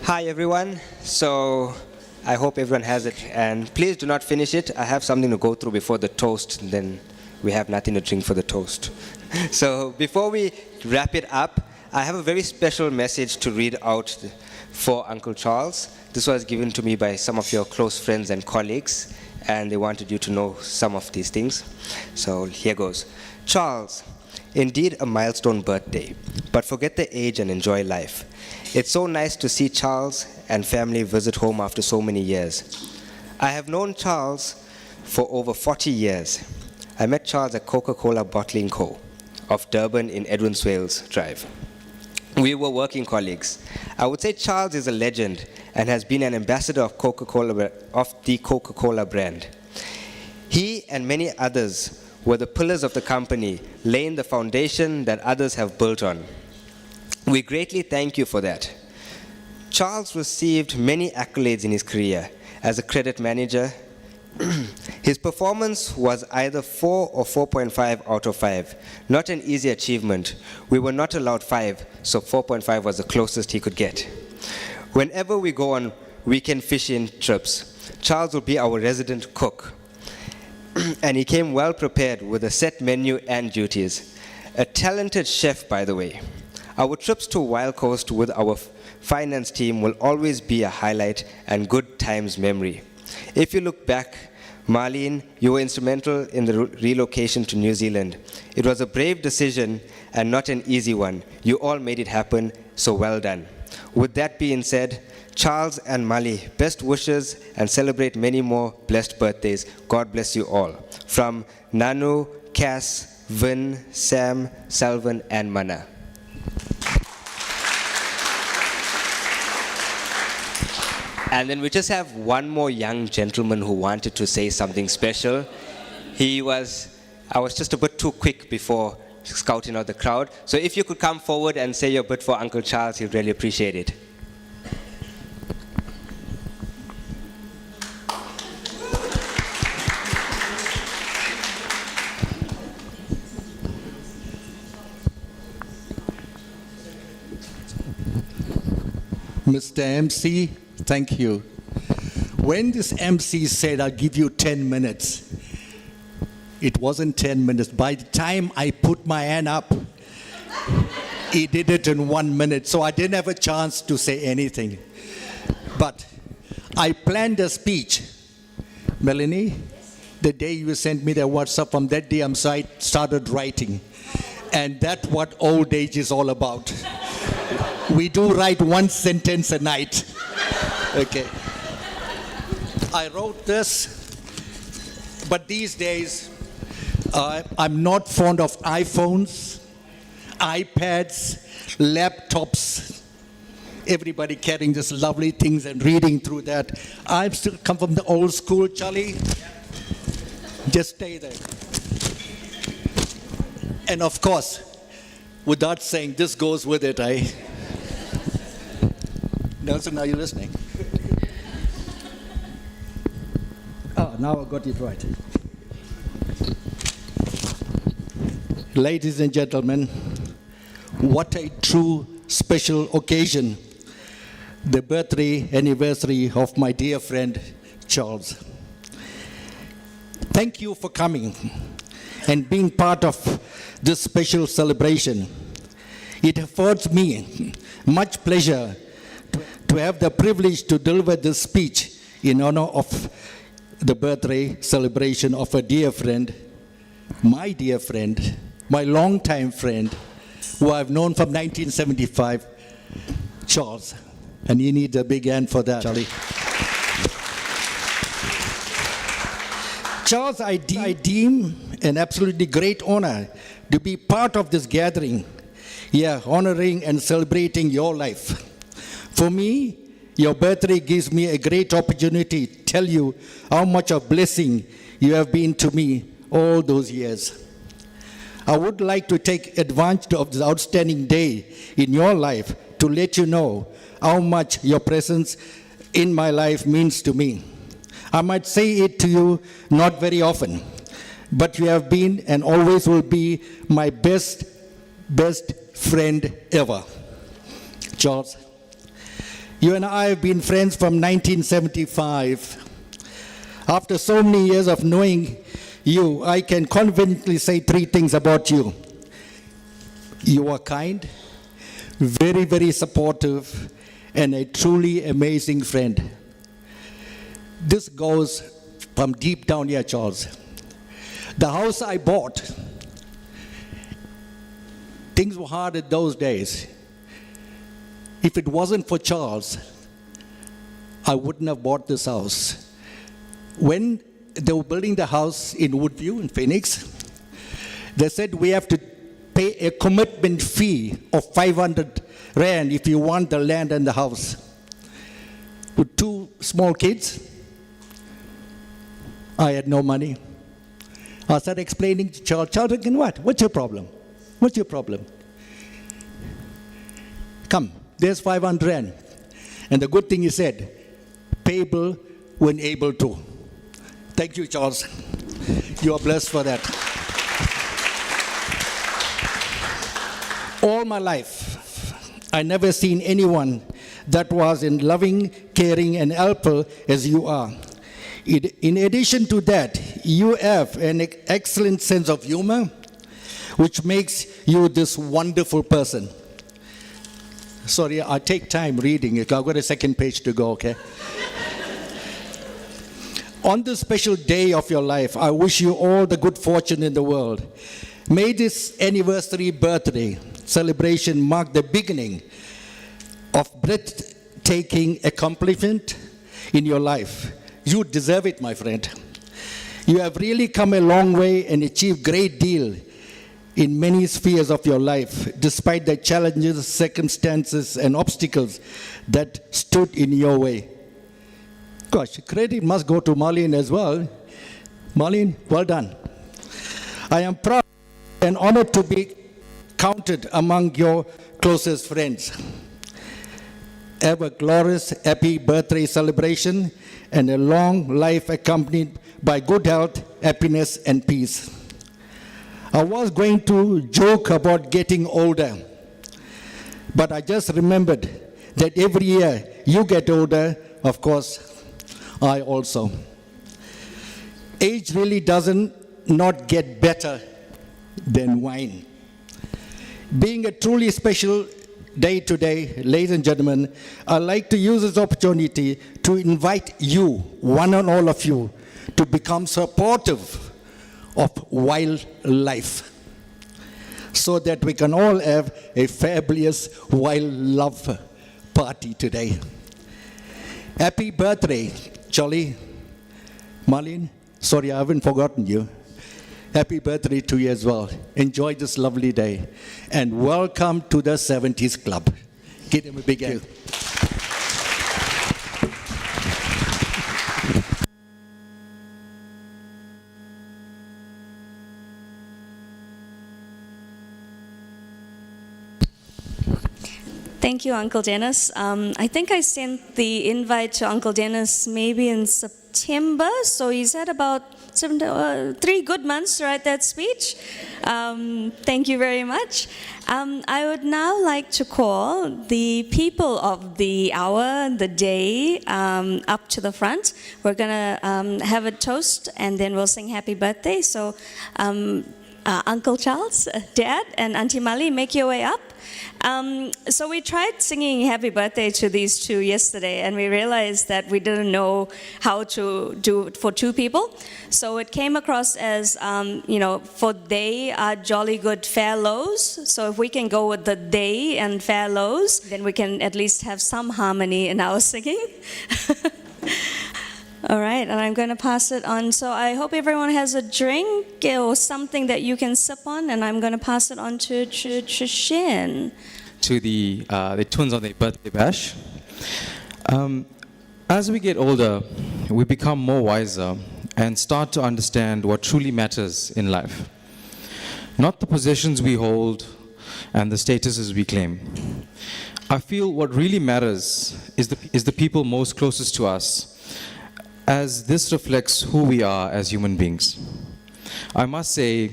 Hi everyone. So I hope everyone has it, and please do not finish it. I have something to go through before the toast, and then we have nothing to drink for the toast. So before we wrap it up, I have a very special message to read out for Uncle Charles. This was given to me by some of your close friends and colleagues, and they wanted you to know some of these things. So here goes. Charles, indeed a milestone birthday, but forget the age and enjoy life. It's so nice to see Charles and family visit home after so many years. I have known Charles for over 40 years. I met Charles at Coca-Cola Bottling Co. of Durban in Edwin Swales Drive. We were working colleagues. I would say Charles is a legend and has been an ambassador of the Coca-Cola brand. He and many others were the pillars of the company, laying the foundation that others have built on. We greatly thank you for that. Charles received many accolades in his career as a credit manager. His performance was either 4 or 4.5 out of 5. Not an easy achievement. We were not allowed 5, so 4.5 was the closest he could get. Whenever we go on weekend fishing trips, Charles will be our resident cook. And he came well prepared with a set menu and duties. A talented chef, by the way. Our trips to Wild Coast with our finance team will always be a highlight and good times memory. If you look back, Marlene, you were instrumental in the relocation to New Zealand. It was a brave decision and not an easy one. You all made it happen, so well done. With that being said, Charles and Mali, best wishes and celebrate many more blessed birthdays. God bless you all. From Nanu, Cass, Vin, Sam, Salvan, and Mana. And then we just have one more young gentleman who wanted to say something special. I was just a bit too quick before scouting out the crowd. So if you could come forward and say your bit for Uncle Charles, he'd really appreciate it. Mr. MC, thank you. When this MC said, I'll give you 10 minutes, it wasn't 10 minutes. By the time I put my hand up, he did it in 1 minute, so I didn't have a chance to say anything. But I planned a speech. Melanie, the day you sent me the WhatsApp, from that day I started writing. And that's what old age is all about. We do write one sentence a night. Okay. I wrote this, but these days, I'm not fond of iPhones, iPads, laptops, everybody carrying these lovely things and reading through that. I still come from the old school, Charlie. Just stay there. And of course, without saying, this goes with it, Nelson, are you listening? Now I got it right. Ladies and gentlemen, what a true special occasion. The birthday anniversary of my dear friend, Charles. Thank you for coming and being part of this special celebration. It affords me much pleasure to have the privilege to deliver this speech in honor of the birthday celebration of a dear friend, my longtime friend, who I've known from 1975, Charles. And you need a big hand for that, Charlie. Charles, I deem an absolutely great honor to be part of this gathering, honoring and celebrating your life. For me, your birthday gives me a great opportunity to tell you how much of blessing you have been to me all those years. I would like to take advantage of this outstanding day in your life to let you know how much your presence in my life means to me. I might say it to you not very often, but you have been and always will be my best friend ever. Charles, You and I have been friends from 1975. After so many years of knowing you, I can confidently say three things about you. You are kind, very, very supportive, and a truly amazing friend. This goes from deep down here, Charles. The house I bought, things were hard in those days. If it wasn't for Charles, I wouldn't have bought this house. When they were building the house in Woodview, in Phoenix, they said we have to pay a commitment fee of 500 Rand if you want the land and the house. With two small kids, I had no money. I started explaining to Charles, Charles, again, what? What's your problem? What's your problem? Come, there's 500 Rand. And the good thing he said, payable when able to. Thank you, Charles. You are blessed for that. All my life, I never seen anyone that was in loving, caring, and helpful as you are. In addition to that, you have an excellent sense of humor, which makes you this wonderful person. Sorry, I take time reading it. I've got a second page to go, okay? On this special day of your life, I wish you all the good fortune in the world. May this anniversary birthday celebration mark the beginning of breathtaking accomplishment in your life. You deserve it, my friend. You have really come a long way and achieved great deal in many spheres of your life, despite the challenges, circumstances, and obstacles that stood in your way. Gosh, credit must go to Marlene as well. Marlene, well done. I am proud and honored to be counted among your closest friends. Have a glorious, happy birthday celebration and a long life accompanied by good health, happiness, and peace. I was going to joke about getting older, but I just remembered that every year you get older, of course, I also. Age really doesn't not get better than wine. Being a truly special day today, ladies and gentlemen, I'd like to use this opportunity to invite you, one and all of you, to become supportive of wildlife so that we can all have a fabulous wildlife party today. Happy birthday, Charlie. Marlene, sorry, I haven't forgotten you. Happy birthday to you as well. Enjoy this lovely day. And welcome to the 70s Club. Give him a big hand. Thank you, Uncle Dennis. I think I sent the invite to Uncle Dennis maybe in September, so he's had about 3 good months to write that speech. Thank you very much. I would now like to call the people of the hour, the day, up to the front. We're going to have a toast, and then we'll sing happy birthday. So Uncle Charles, Dad, and Auntie Mali, make your way up. So we tried singing happy birthday to these two yesterday, and we realized that we didn't know how to do it for 2 people. So it came across as, for they are jolly good fellows. So if we can go with the they and fellows, then we can at least have some harmony in our singing. All right, and I'm going to pass it on. So I hope everyone has a drink or something that you can sip on, and I'm going to pass it on to Shin. To the twins on their birthday bash. As we get older, we become more wiser and start to understand what truly matters in life. Not the possessions we hold and the statuses we claim. I feel what really matters is the people most closest to us, as this reflects who we are as human beings. I must say,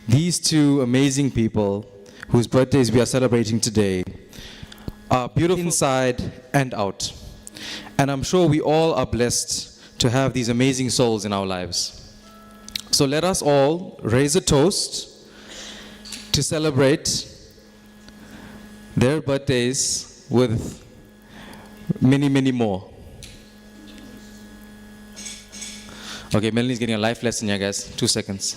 these 2 amazing people whose birthdays we are celebrating today are beautiful inside and out. And I'm sure we all are blessed to have these amazing souls in our lives. So let us all raise a toast to celebrate their birthdays with many, many more. Okay, Melanie's getting a life lesson here, guys. 2 seconds.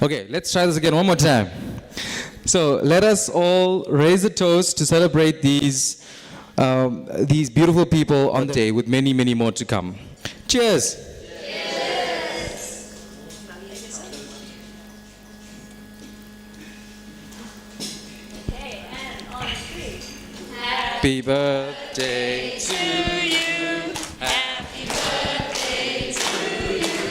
Okay, let's try this again one more time. So let us all raise a toast to celebrate these beautiful people on the day with many, many more to come. Cheers. Happy birthday to you. Happy birthday to you.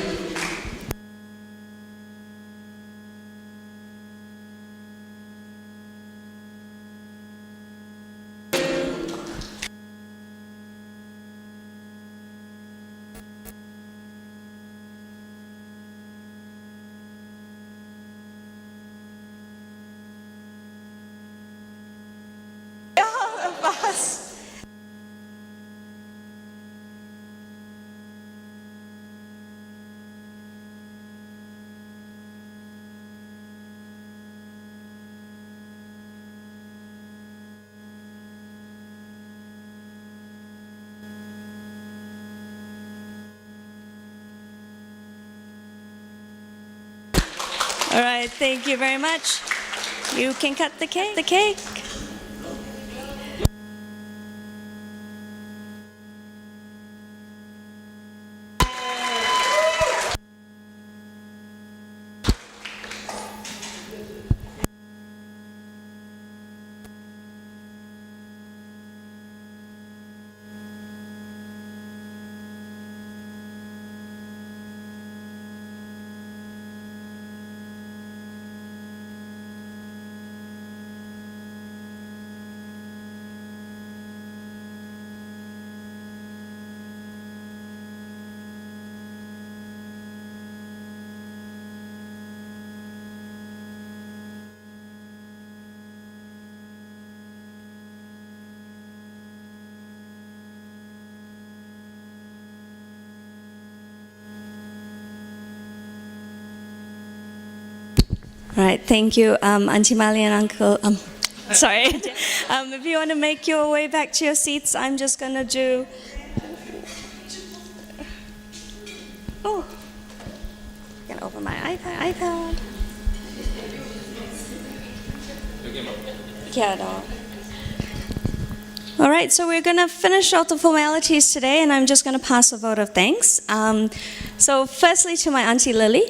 All right, thank you very much. You can cut the cake. All right, thank you, Auntie Mali and Uncle. Sorry. If you want to make your way back to your seats, I'm just going to do... Oh, I can open my iPad. Yeah, no. All right, so we're going to finish out the formalities today, and I'm just going to pass a vote of thanks. So firstly to my Auntie Lily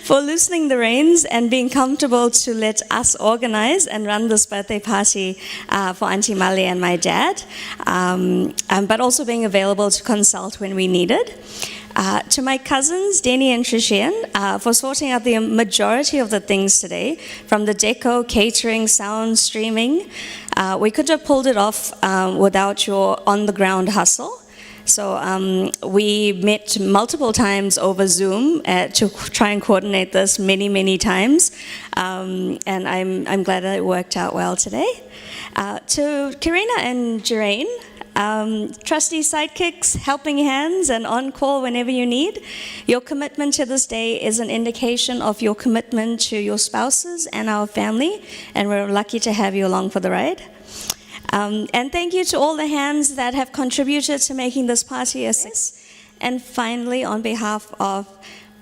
for loosening the reins and being comfortable to let us organize and run this birthday party for Auntie Mali and my dad, but also being available to consult when we needed. To my cousins, Denny and Trishian, for sorting out the majority of the things today, from the deco, catering, sound, streaming. We could have pulled it off without your on-the-ground hustle. So we met multiple times over Zoom to try and coordinate this many times. And I'm glad that it worked out well today. To Karina and Jeraine, trusty sidekicks, helping hands, and on call whenever you need. Your commitment to this day is an indication of your commitment to your spouses and our family, and we're lucky to have you along for the ride. And thank you to all the hands that have contributed to making this party a success. And finally, on behalf of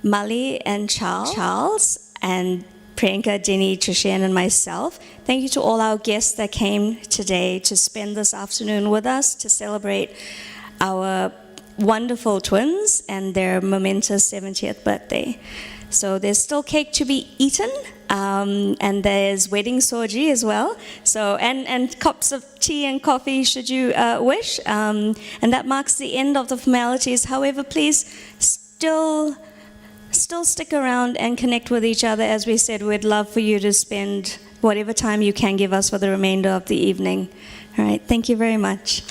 Mali and Charles and Priyanka, Denny, Trishan, and myself, thank you to all our guests that came today to spend this afternoon with us to celebrate our wonderful twins and their momentous 70th birthday. So there's still cake to be eaten, and there's wedding soji as well. So and cups of tea and coffee should you wish. And that marks the end of the formalities. However, please still stick around and connect with each other. As we said, we'd love for you to spend whatever time you can give us for the remainder of the evening. All right, thank you very much.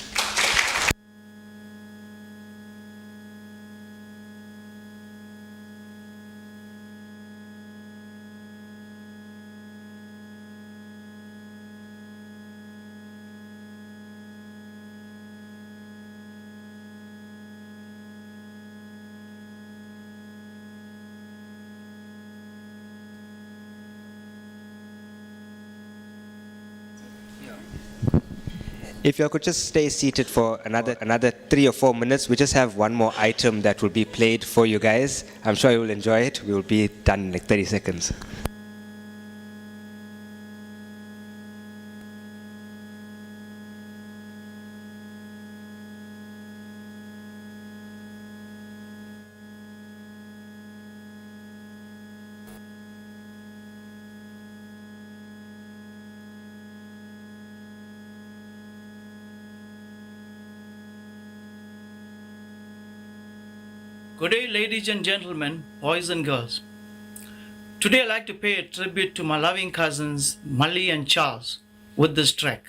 If you could just stay seated for another 3 or 4 minutes, we just have one more item that will be played for you guys. I'm sure you will enjoy it. We will be done in like 30 seconds. Good day, ladies and gentlemen, boys and girls. Today I'd like to pay a tribute to my loving cousins, Mali and Charles, with this track.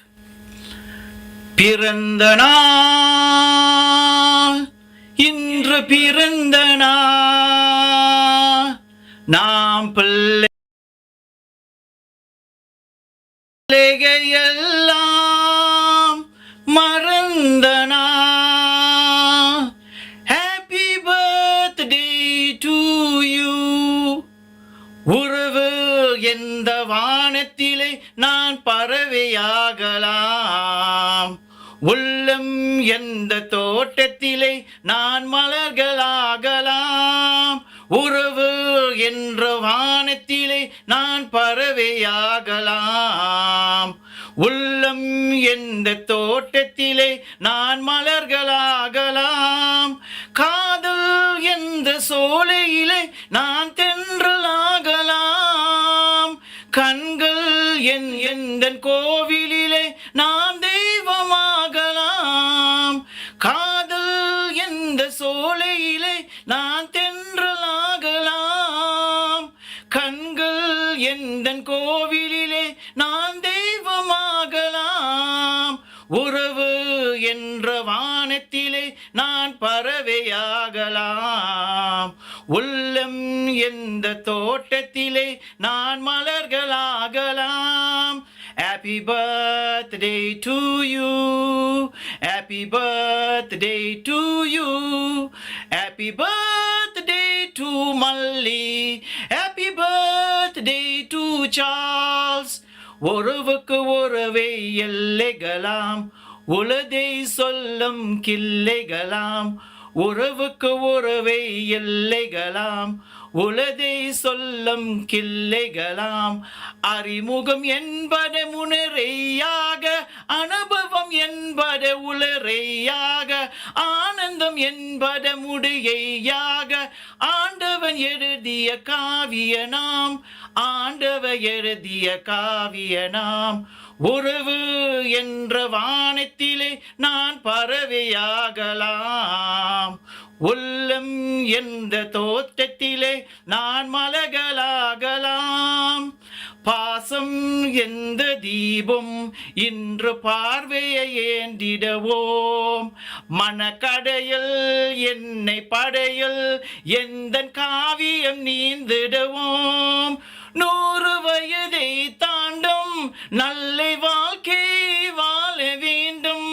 பிறந்த நாள் இன்று பிறந்த நாள் நாம் பிள்ளைகையெல்லாம் மறந்த நாள். Happy birthday to you. உறவு எந்த வானத்திலே நான் பறவையாகலாம், உள்ளம் எந்த தோட்டத்திலே நான் மலர்களாகலாம். உறவு என்ற வானத்திலே நான் பறவையாகலாம், உள்ளம் எந்த தோட்டத்திலே நான் மலர்களாகலாம். காதல் எந்த சோலையிலே நான் தென்றலாகலாம், கண்கள் எந்த கோவிலிலே நான் தெய்வமாகலாம். காதல் எந்த சோலையிலே நான் தென்றலாகலாம், கண்கள் எந்த கோவிலிலே நான் தெய்வமாகலாம். உறவு என்ற வானத்திலே நான் பறவையாகலாம், உள்ளம் எந்த தோட்டத்திலே நான் மலர்களாகலாம். Happy birthday to you, happy birthday to you, happy birthday to Malli, happy birthday to Charles. ஒருவுக்கு ஒருவே எல்லைகளாம், உலதை சொல்லும் கிள்ளைகளாம். உறவுக்கு உறவே எல்லைகளாம், உலதை சொல்லும் கிள்ளைகளாம். அறிமுகம் என்பது முனரையாக, அனுபவம் என்பது உளரையாக, ஆனந்தம் என்பது முடியையாக. ஆண்டவன் எழுதிய காவிய நாம், ஆண்டவர் எழுதிய காவிய நாம். உறவு என்ற வானத்திலே நான் பறவையாகலாம், உள்ளம் எந்த தோட்டத்திலே நான் மலர்களாகலாம். பாசம் எந்த தீபம் இன்று பார்வையை ஏந்திடுவோம், மனக்கடையில் என்னை படையில் எந்த காவியம் நீந்திடுவோம். 100 வயதை தாண்டும் நல்ல வாழ்க்கை வாழ வேண்டும்,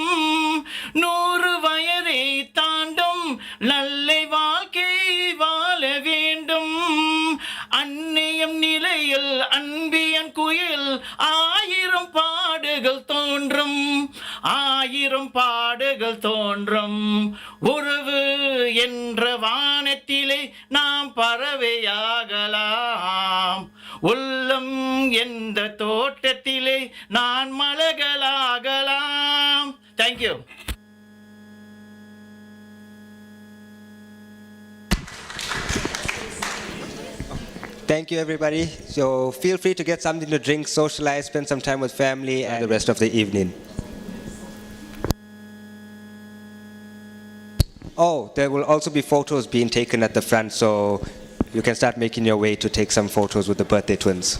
100 வயதை தாண்டும் நல்ல வாழ்க்கை வாழ வேண்டும். அன்னையம் நிலையில் அன்பியன் குயில் 1000 பாடுகள் தோன்றும், 1000 பாடுகள் தோன்றும். உறவு என்ற வானத்திலே நாம் பறவையாகலாம், உள்ளம் எந்த தோட்டத்திலே நான் மலர்களாகலாம். Thank you. Thank you, everybody. So feel free to get something to drink, socialize, spend some time with family, and the rest of the evening. Oh, there will also be photos being taken at the front, so you can start making your way to take some photos with the birthday twins.